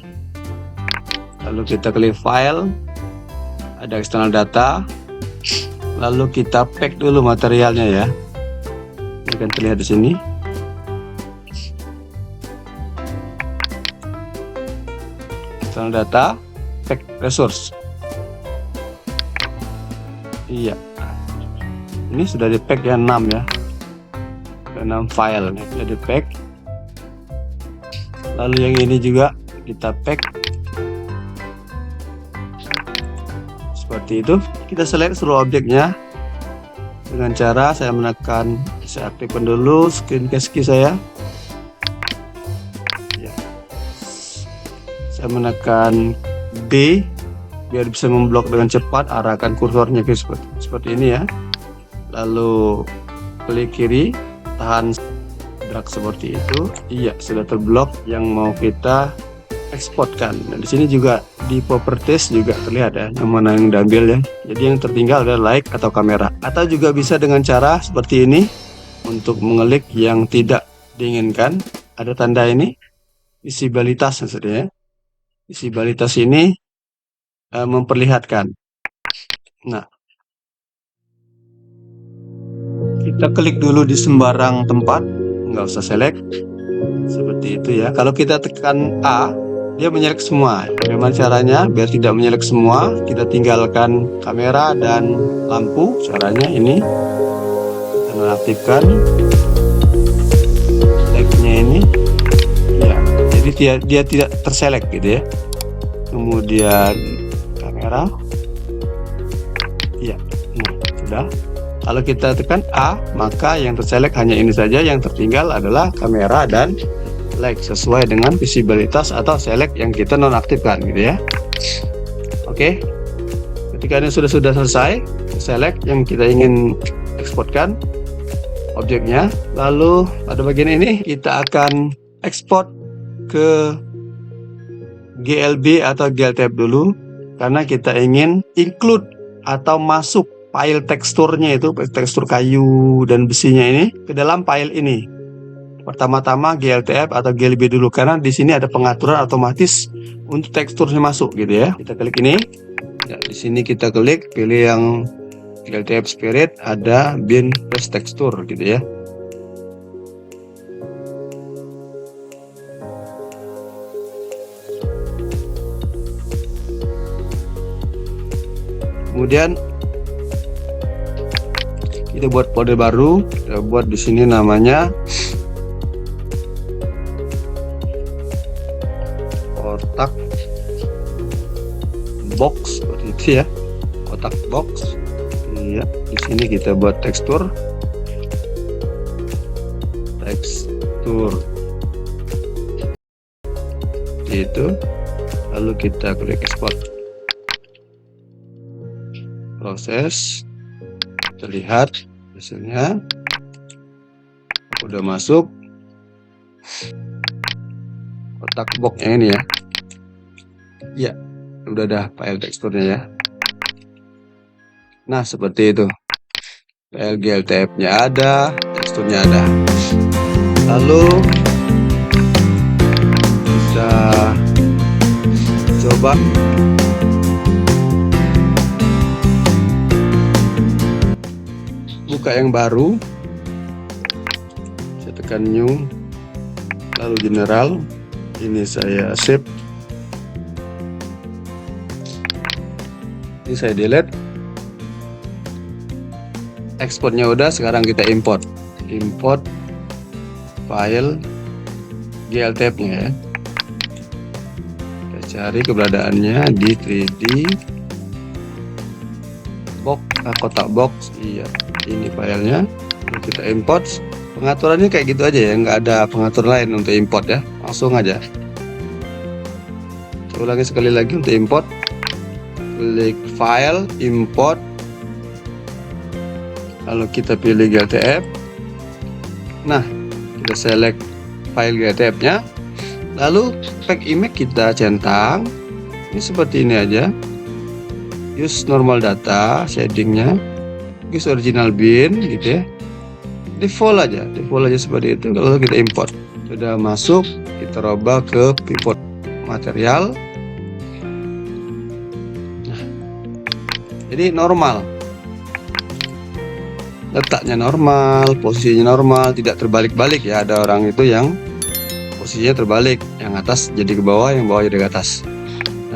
lalu kita klik file, ada external data, lalu kita pack dulu materialnya ya. Ini kan terlihat di sini. Data, pack resource. Iya, ini sudah di pack ya, 6 ya, 6 file nih sudah di pack. Lalu yang ini juga kita pack seperti itu. Kita select seluruh objeknya dengan cara saya menekan, saya aktifkan dulu screencast key saya. Saya menekan B biar bisa memblok dengan cepat, arahkan kursornya ke seperti ini ya. Lalu klik kiri, tahan, drag seperti itu. Iya, sudah terblok yang mau kita eksporkan. Nah, di sini juga di properties juga terlihat ya, yang mana yang diambil ya. Jadi yang tertinggal adalah like atau kamera. Atau juga bisa dengan cara seperti ini untuk mengelik yang tidak diinginkan. Ada tanda ini, visibilitas maksudnya ya. Visibilitas ini memperlihatkan. Nah, kita klik dulu di sembarang tempat, nggak usah select seperti itu ya. Kalau kita tekan A, dia menyelek semua. Bagaimana caranya biar tidak menyelek semua? Kita tinggalkan kamera dan lampu. Caranya ini, kita nonaktifkan select-nya ini ya. Jadi dia tidak terselect gitu ya. Kemudian kamera, ya, nah sudah. Kalau kita tekan A, maka yang terselect hanya ini saja, yang tertinggal adalah kamera dan like sesuai dengan visibilitas atau select yang kita nonaktifkan gitu ya. Oke, ketika ini sudah selesai, select yang kita ingin eksporkan objeknya, lalu pada bagian ini kita akan ekspor ke GLB atau GLTF dulu, karena kita ingin include atau masuk file teksturnya, itu tekstur kayu dan besinya ini ke dalam file ini. Pertama-tama GLTF atau GLB dulu, karena di sini ada pengaturan otomatis untuk teksturnya masuk gitu ya. Kita klik ini, ya, di sini kita klik pilih yang GLTF Spirit, ada bin plus tekstur gitu ya. Kemudian kita buat folder baru, kita buat di sini namanya kotak box seperti itu ya, kotak box. Iya, di sini kita buat tekstur seperti itu. Lalu kita klik export. Proses terlihat Hasilnya udah masuk kotak box yang ini ya. Ya, udah ada file teksturnya ya. Nah, seperti itu. File GLTF-nya ada, teksturnya ada. Lalu kita coba buka yang baru. Saya tekan new, lalu general. Ini saya save. Ini saya delete. Ekspornya udah, sekarang kita import file GLTF-nya ya. Kita cari keberadaannya di 3D box, kotak box. Iya, ini filenya. Lalu kita import. Pengaturannya kayak gitu aja ya, nggak ada pengaturan lain untuk import ya, langsung aja. Saya ulangi sekali lagi untuk import. Klik file, import, lalu kita pilih GLTF. Nah, kita select file GLTF-nya, lalu pack image kita centang. Ini seperti ini aja. Use normal data, shadingnya, use original bin gitu ya. Default aja seperti itu. Lalu kita import. Sudah masuk, kita rubah ke pivot material. Jadi normal, letaknya normal, posisinya normal, tidak terbalik-balik ya. Ada orang itu yang posisinya terbalik, yang atas jadi ke bawah, yang bawah jadi ke atas.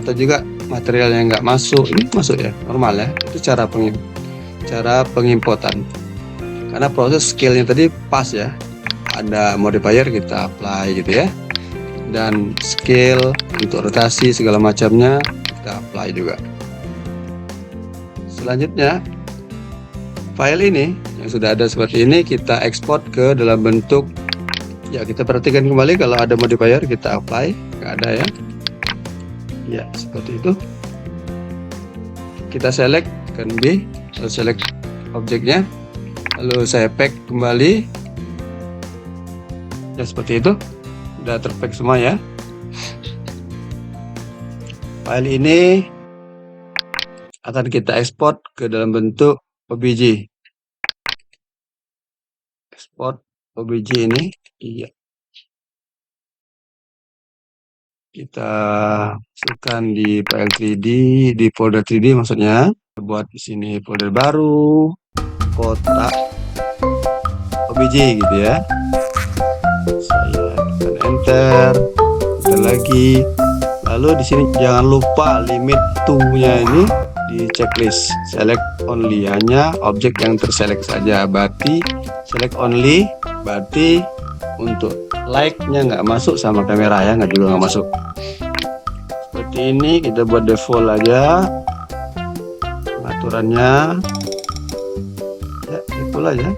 Atau juga material yang nggak masuk, ini masuk ya, normal ya. Itu cara pengimportan. Karena proses scale-nya tadi pas ya. Ada modifier kita apply gitu ya. Dan scale untuk rotasi segala macamnya kita apply juga. Selanjutnya, file ini yang sudah ada seperti ini kita ekspor ke dalam bentuk, ya kita perhatikan kembali kalau ada modifier kita apply, nggak ada ya. Ya seperti itu. Kita select, tekan B, lalu select objeknya, lalu saya pack kembali. Ya seperti itu, udah terpack semua ya. File ini akan kita ekspor ke dalam bentuk OBJ. Ekspor OBJ ini, iya. Kita masukkan di file 3D, di folder 3D maksudnya. Buat di sini folder baru, kotak OBJ gitu ya. Saya tekan enter, tekan lagi. Lalu di sini jangan lupa limit to-nya ini di checklist, select only, hanya objek yang terselect saja. Berarti select only, berarti untuk like-nya nggak masuk sama kamera ya, nggak juga nggak masuk. Seperti ini kita buat default aja pengaturannya ya, default aja.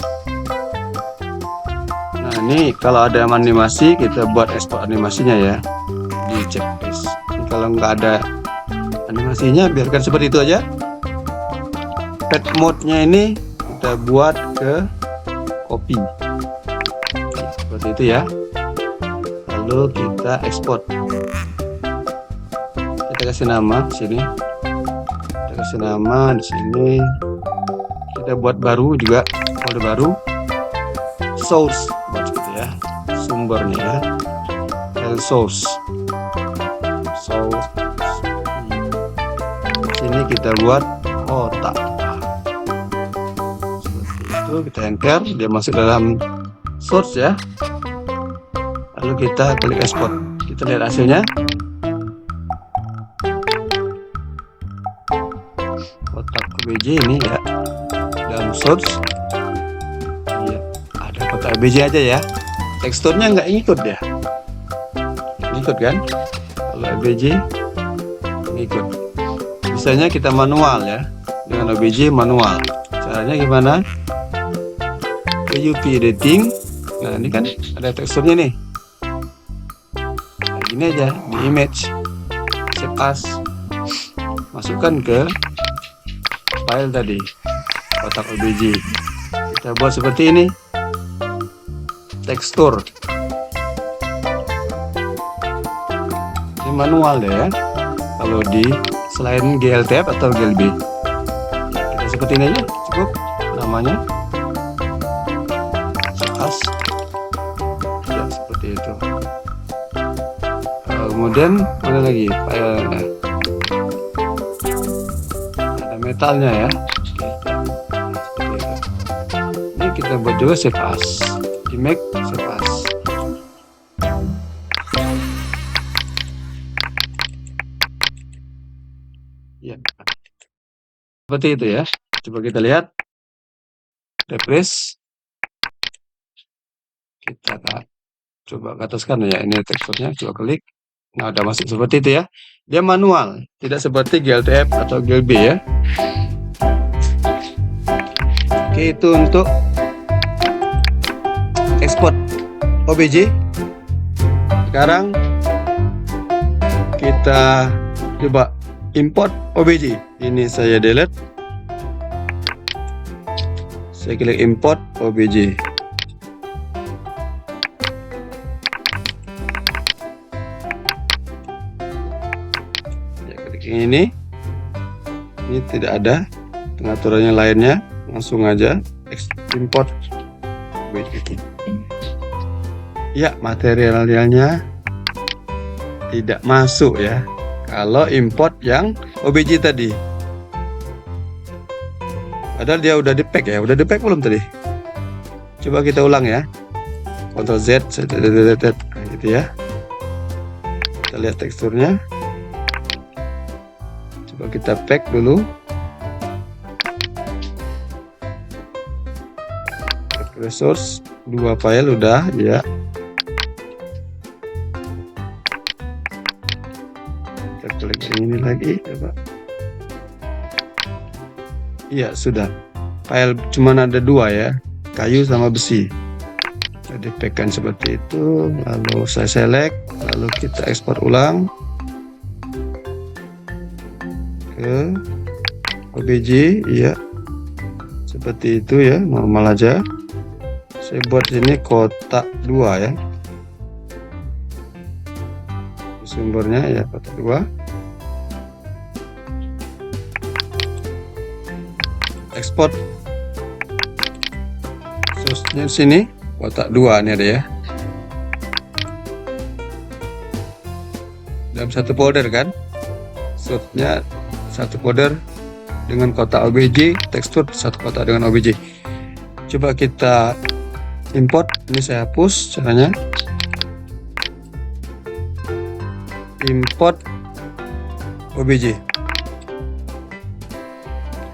Nah ini kalau ada animasi kita buat ekspor animasinya ya di checklist. Ini kalau nggak ada animasinya biarkan seperti itu aja. Pet mode-nya ini kita buat ke copy seperti itu ya. Lalu kita ekspor. Kita kasih nama di sini. Kita kasih nama di sini. Kita buat baru juga, folder baru. Source buat seperti ya. Sumbernya ya. File source. Sini kita buat kotak seperti itu, kita enter, dia masuk dalam source ya. Lalu kita klik export, kita lihat hasilnya. Kotak OBJ ini ya, dalam source ya, ada kotak OBJ aja ya, teksturnya nggak ngikut ya, ngikut kan. Kalau OBJ ngikut. Biasanya kita manual ya, dengan OBJ manual. Caranya gimana? Ke UV editing. Nah ini kan ada teksturnya nih. Nah, gini aja di image, save as, masukkan ke file tadi, kotak OBJ. Kita buat seperti ini. Tekstur. Ini manual deh ya. Kalau di selain GLTF atau GLB. Kita seperti ini aja, cukup namanya. Sepas. Ya, seperti itu. Kemudian mana lagi filenya? Ada metalnya ya. Ini kita buat juga save as. Di Mac save as. Ya. Seperti itu ya. Coba kita lihat. Refresh. Kita coba ke atas kan ya. Ini teksturnya. Coba klik. Nah, udah masuk seperti itu ya. Dia manual, tidak seperti GLTF atau GLB ya. Oke, itu untuk ekspor OBJ. Sekarang kita coba import OBJ. Ini saya delete. Saya klik import OBJ. Ini tidak ada pengaturannya lainnya, langsung aja import. Ya, materialnya tidak masuk ya kalau import yang OBJ tadi, padahal dia udah di pack ya. Udah di pack belum tadi? Coba kita ulang ya. Ctrl Z gitu ya. Kita lihat teksturnya. Coba kita pack dulu. Resource 2 file udah ya. Kita klik ini lagi coba. Iya, sudah. File cuman ada 2 ya. Kayu sama besi. Jadi packkan seperti itu, lalu saya select, lalu kita ekspor ulang ke OBJ. Iya, seperti itu ya, normal aja. Saya buat sini kotak 2 ya, sumbernya ya kotak 2. Ekspor source-nya di sini kotak 2 ini ada ya, dalam satu folder kan. Source-nya satu folder dengan kotak OBJ, tekstur satu kotak dengan OBJ. Coba kita import. Ini saya hapus caranya. Import OBJ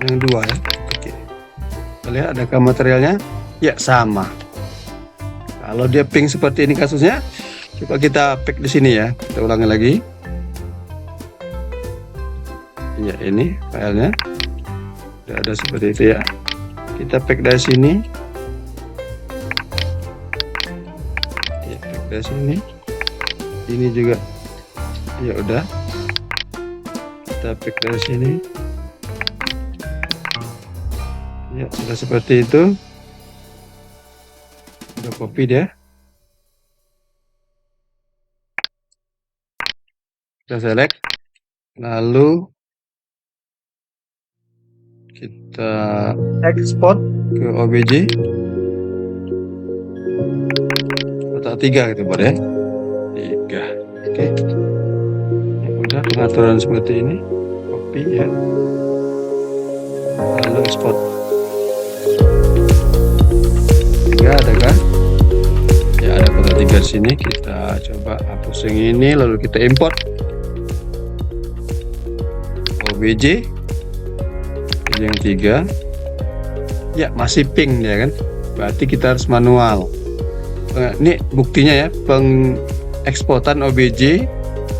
yang 2 ya. Oke, kita lihat adakah materialnya. Ya, sama. Kalau dia pink seperti ini kasusnya, coba kita pack di sini ya. Kita ulangi lagi. Ya, ini filenya sudah ada seperti itu ya. Kita pack dari sini. Ya, pack dari sini. Ini juga. Ya udah. Kita pack dari sini. Ya, sudah seperti itu. Udah copy dia. Kita select. Lalu kita ekspor ke OBJ kotak 3 gitu buat ya. 3. Oke. Ya udah, pengaturan seperti ini. Copy ya. Lalu export. 3 ada kan? Ya, ada kotak 3 di sini. Kita coba hapus yang ini, lalu kita import OBJ yang 3. Ya, masih pink ya kan, berarti kita harus manual. Ini buktinya ya, pengeksportan OBJ,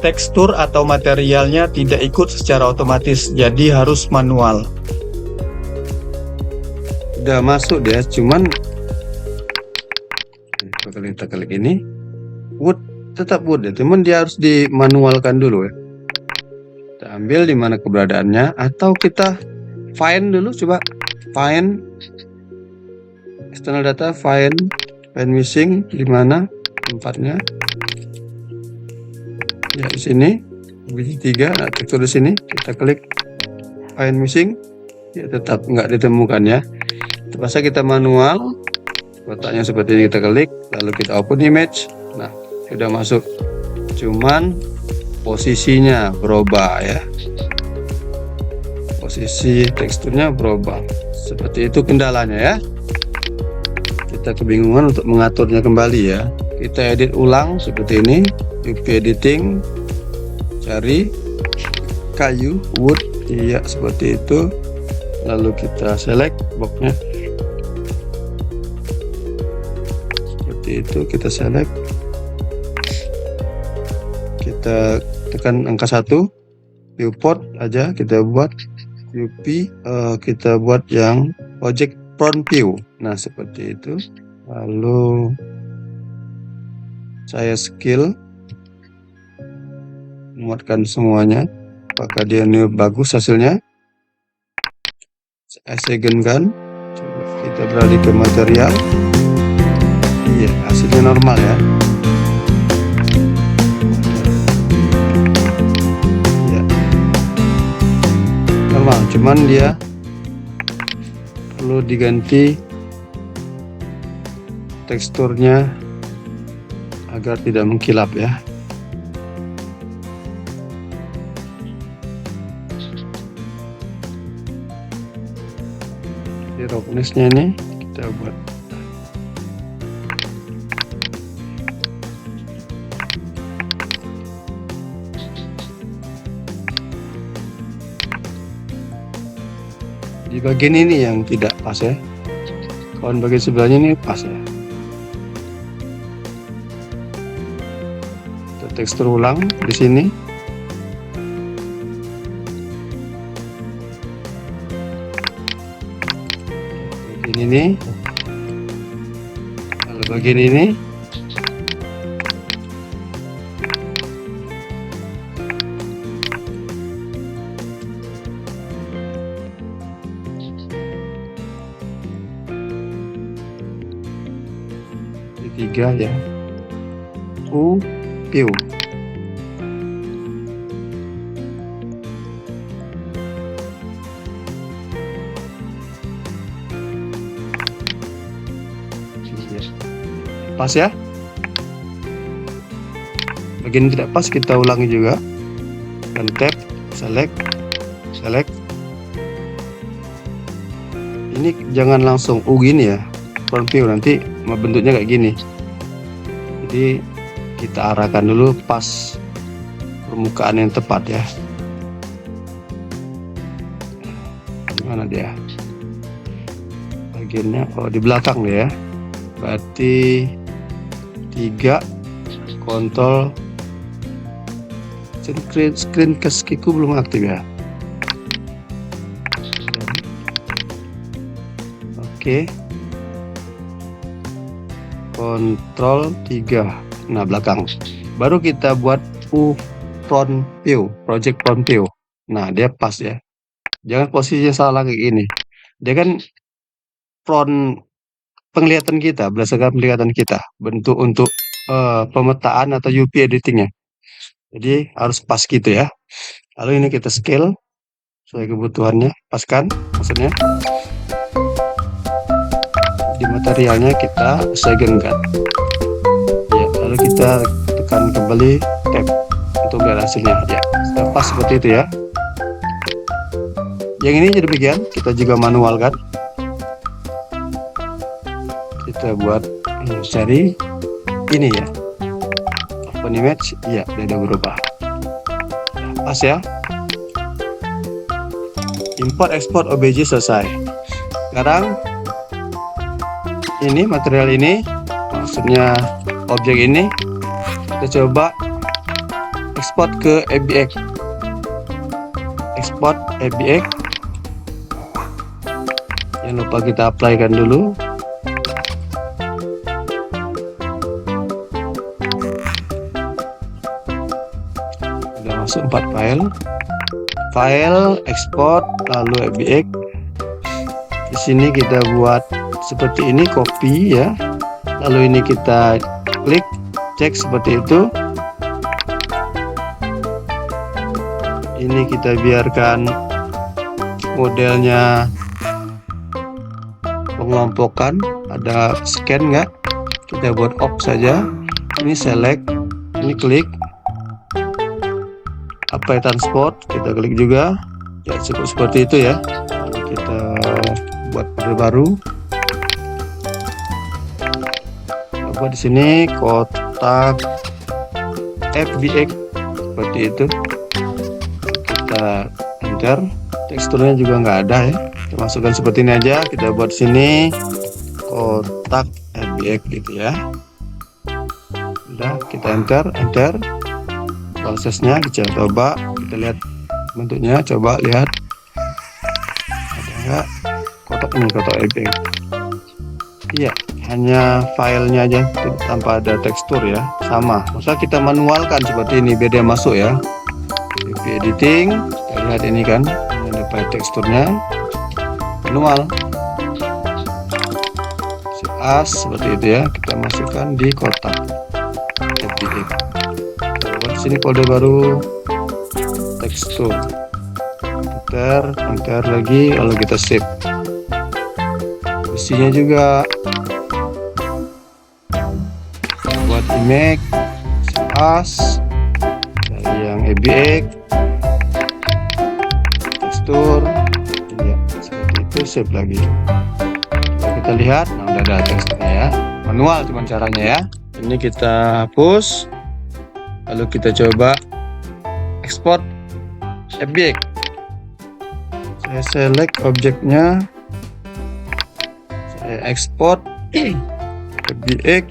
tekstur atau materialnya tidak ikut secara otomatis, jadi harus manual. Udah masuk dia, cuman kita klik ini wood, tetap wood ya, cuman dia harus dimanualkan dulu ya. Kita ambil di mana keberadaannya, atau kita find dulu, coba find external data, find missing di mana tempatnya? Ya di sini biji 3. Nah, tekstur di sini kita klik find missing, ya tetap nggak ditemukan ya. Terpaksa kita manual, kotaknya seperti ini kita klik, lalu kita open image. Nah, sudah masuk, cuman posisinya berubah ya, posisi teksturnya berubah. Seperti itu kendalanya ya. Kita kebingungan untuk mengaturnya kembali ya. Kita edit ulang seperti ini, UV editing, cari kayu, wood, iya seperti itu. Lalu kita select boxnya seperti itu, kita select, kita tekan angka 1, viewport aja kita buat, UV kita buat yang project front view. Nah seperti itu. Lalu saya scale, muatkan semuanya, apakah dia ini bagus hasilnya. Saya segenkan, coba kita beralih ke material. Iya, hasilnya normal ya. Ya, normal, cuman dia perlu diganti teksturnya agar tidak mengkilap ya. Di roughness-nya ini kita buat di bagian ini yang tidak pas ya. Kawan bagian sebelahnya ini pas ya. Kita tekstur ulang di sini. Bagian ini, lalu bagian ini. Tiga ya, view. Pas ya. Bagian tidak pas kita ulangi juga, dan tab, select. Ini jangan langsung gini ya, front view, nanti bentuknya kayak gini. Jadi kita arahkan dulu pas permukaan yang tepat ya. Mana dia bagiannya? Oh, di belakang dia ya. Berarti 3 kontrol screen caskiku belum aktif ya. Oke. Kontrol 3. Nah, belakang. Baru kita buat front view, project front view. Nah, dia pas ya. Jangan posisinya salah kayak gini. Dia kan front penglihatan kita, berdasarkan penglihatan kita, bentuk untuk pemetaan atau UV editingnya. Jadi harus pas gitu ya. Lalu ini kita scale sesuai kebutuhannya, paskan maksudnya. Di materialnya kita segenkan ya, lalu kita tekan kembali tab untuk lihat hasilnya ya, pas seperti itu ya. Yang ini jadi bagian kita juga manual kan, kita buat cari ini ya, open image ya, dia udah berubah pas ya. Import export OBJ selesai. Sekarang ini material ini, maksudnya objek ini, kita coba ekspor ke ABX. Export ABX. Jangan lupa kita apply kan dulu. Sudah masuk 4 file, export, lalu ABX. Di sini kita buat seperti ini, copy ya. Lalu ini kita klik, cek seperti itu. Ini kita biarkan modelnya pengelompokan, ada scan nggak? Kita buat off saja. Ini select, ini klik, apply transport, kita klik juga. Ya cukup seperti itu ya. Lalu kita buat model baru. Kita buat di sini kotak FBX seperti itu. Kita enter, teksturnya juga nggak ada ya. Kita masukkan seperti ini aja. Kita buat sini kotak FBX gitu ya. Udah, kita enter. Prosesnya kita coba, kita lihat bentuknya, coba lihat ada nggak kotak ini, kotak FBX. Iya, hanya filenya aja tanpa ada tekstur ya, sama. Masa kita manualkan seperti ini biar dia masuk ya. VP editing, kita lihat ini kan, ada file teksturnya, manual. As seperti itu ya, kita masukkan di kotak FBX. Buat sini folder baru, tekstur, enter lagi, lalu kita save. Isinya juga buat image, as dari yang FBX, tekstur, ya seperti itu, save lagi. Kita lihat, nah udah ada teksturnya ya, manual cuman caranya ya. Ini kita hapus, lalu kita coba export FBX. Saya select objeknya, saya export FBX.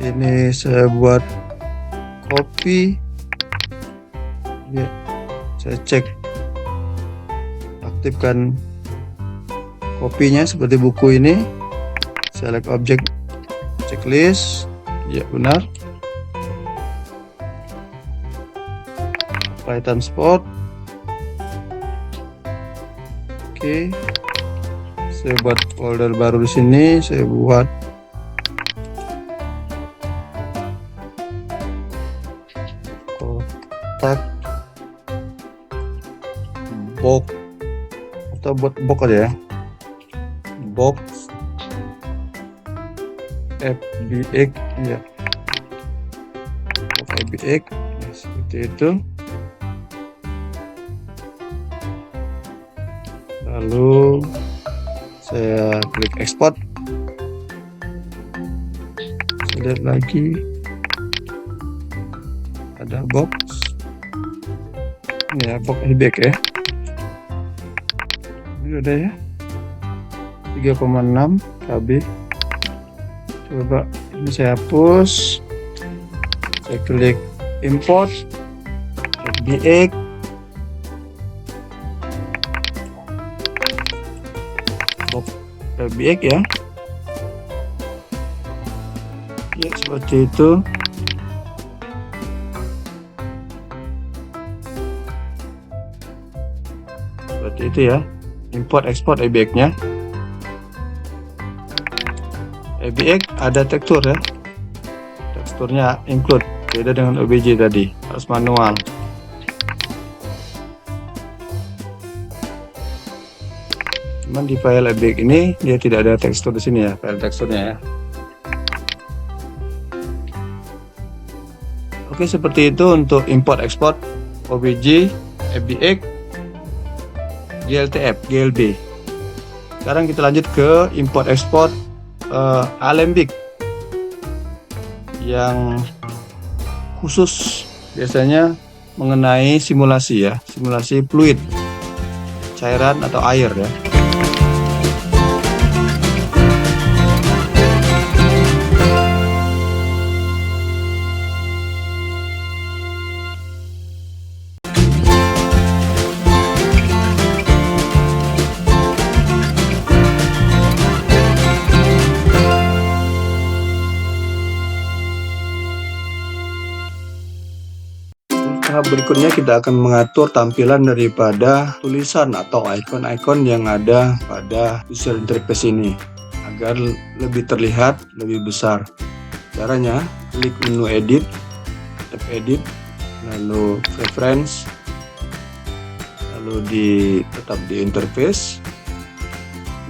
Ini saya buat copy ya, saya cek, aktifkan kopinya seperti buku ini. Select object, checklist, ya benar. Apply transport. Oke. Saya buat folder baru di sini. Saya buat kotak box, atau buat box aja ya. Box FBX ya, box FBX ya, seperti itu. Lalu saya klik export. Saya lihat lagi ada box ya, box FBX ya. Ini udah ya, 3,6 KB. Coba ini saya hapus, saya klik import FBX, box FBX ya. Ya seperti itu. Seperti itu ya, import export FBX-nya. FBX ada tekstur ya, teksturnya include, beda dengan OBJ tadi, harus manual. Cuman di file FBX ini dia tidak ada tekstur di sini ya, file teksturnya ya. Oke, seperti itu untuk import export OBJ, FBX, GLTF, GLB. Sekarang kita lanjut ke import export Alembic yang khusus biasanya mengenai simulasi ya, simulasi fluid, cairan atau air ya. berikutnya kita akan mengatur tampilan daripada tulisan atau icon-icon yang ada pada user interface ini agar lebih terlihat lebih besar. Caranya, klik menu edit, tap edit, lalu preference, lalu tetap di interface.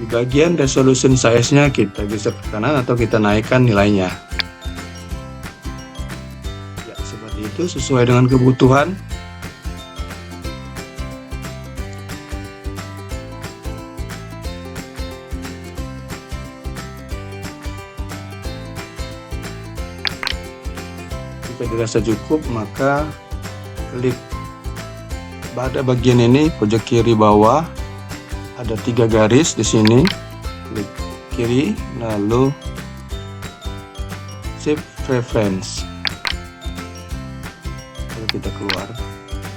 Di bagian resolution size-nya kita geser ke kanan atau kita naikkan nilainya. Ya, seperti itu sesuai dengan kebutuhan. Jika dirasa cukup, maka klik pada bagian ini pojok kiri bawah. Ada 3 garis di sini, klik kiri, lalu save preference. Lalu kita keluar,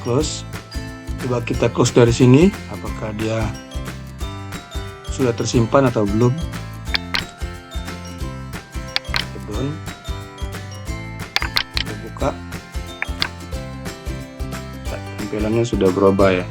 close. Coba kita close dari sini, apakah dia sudah tersimpan atau belum. Done. Kita buka. Tampilannya sudah berubah ya.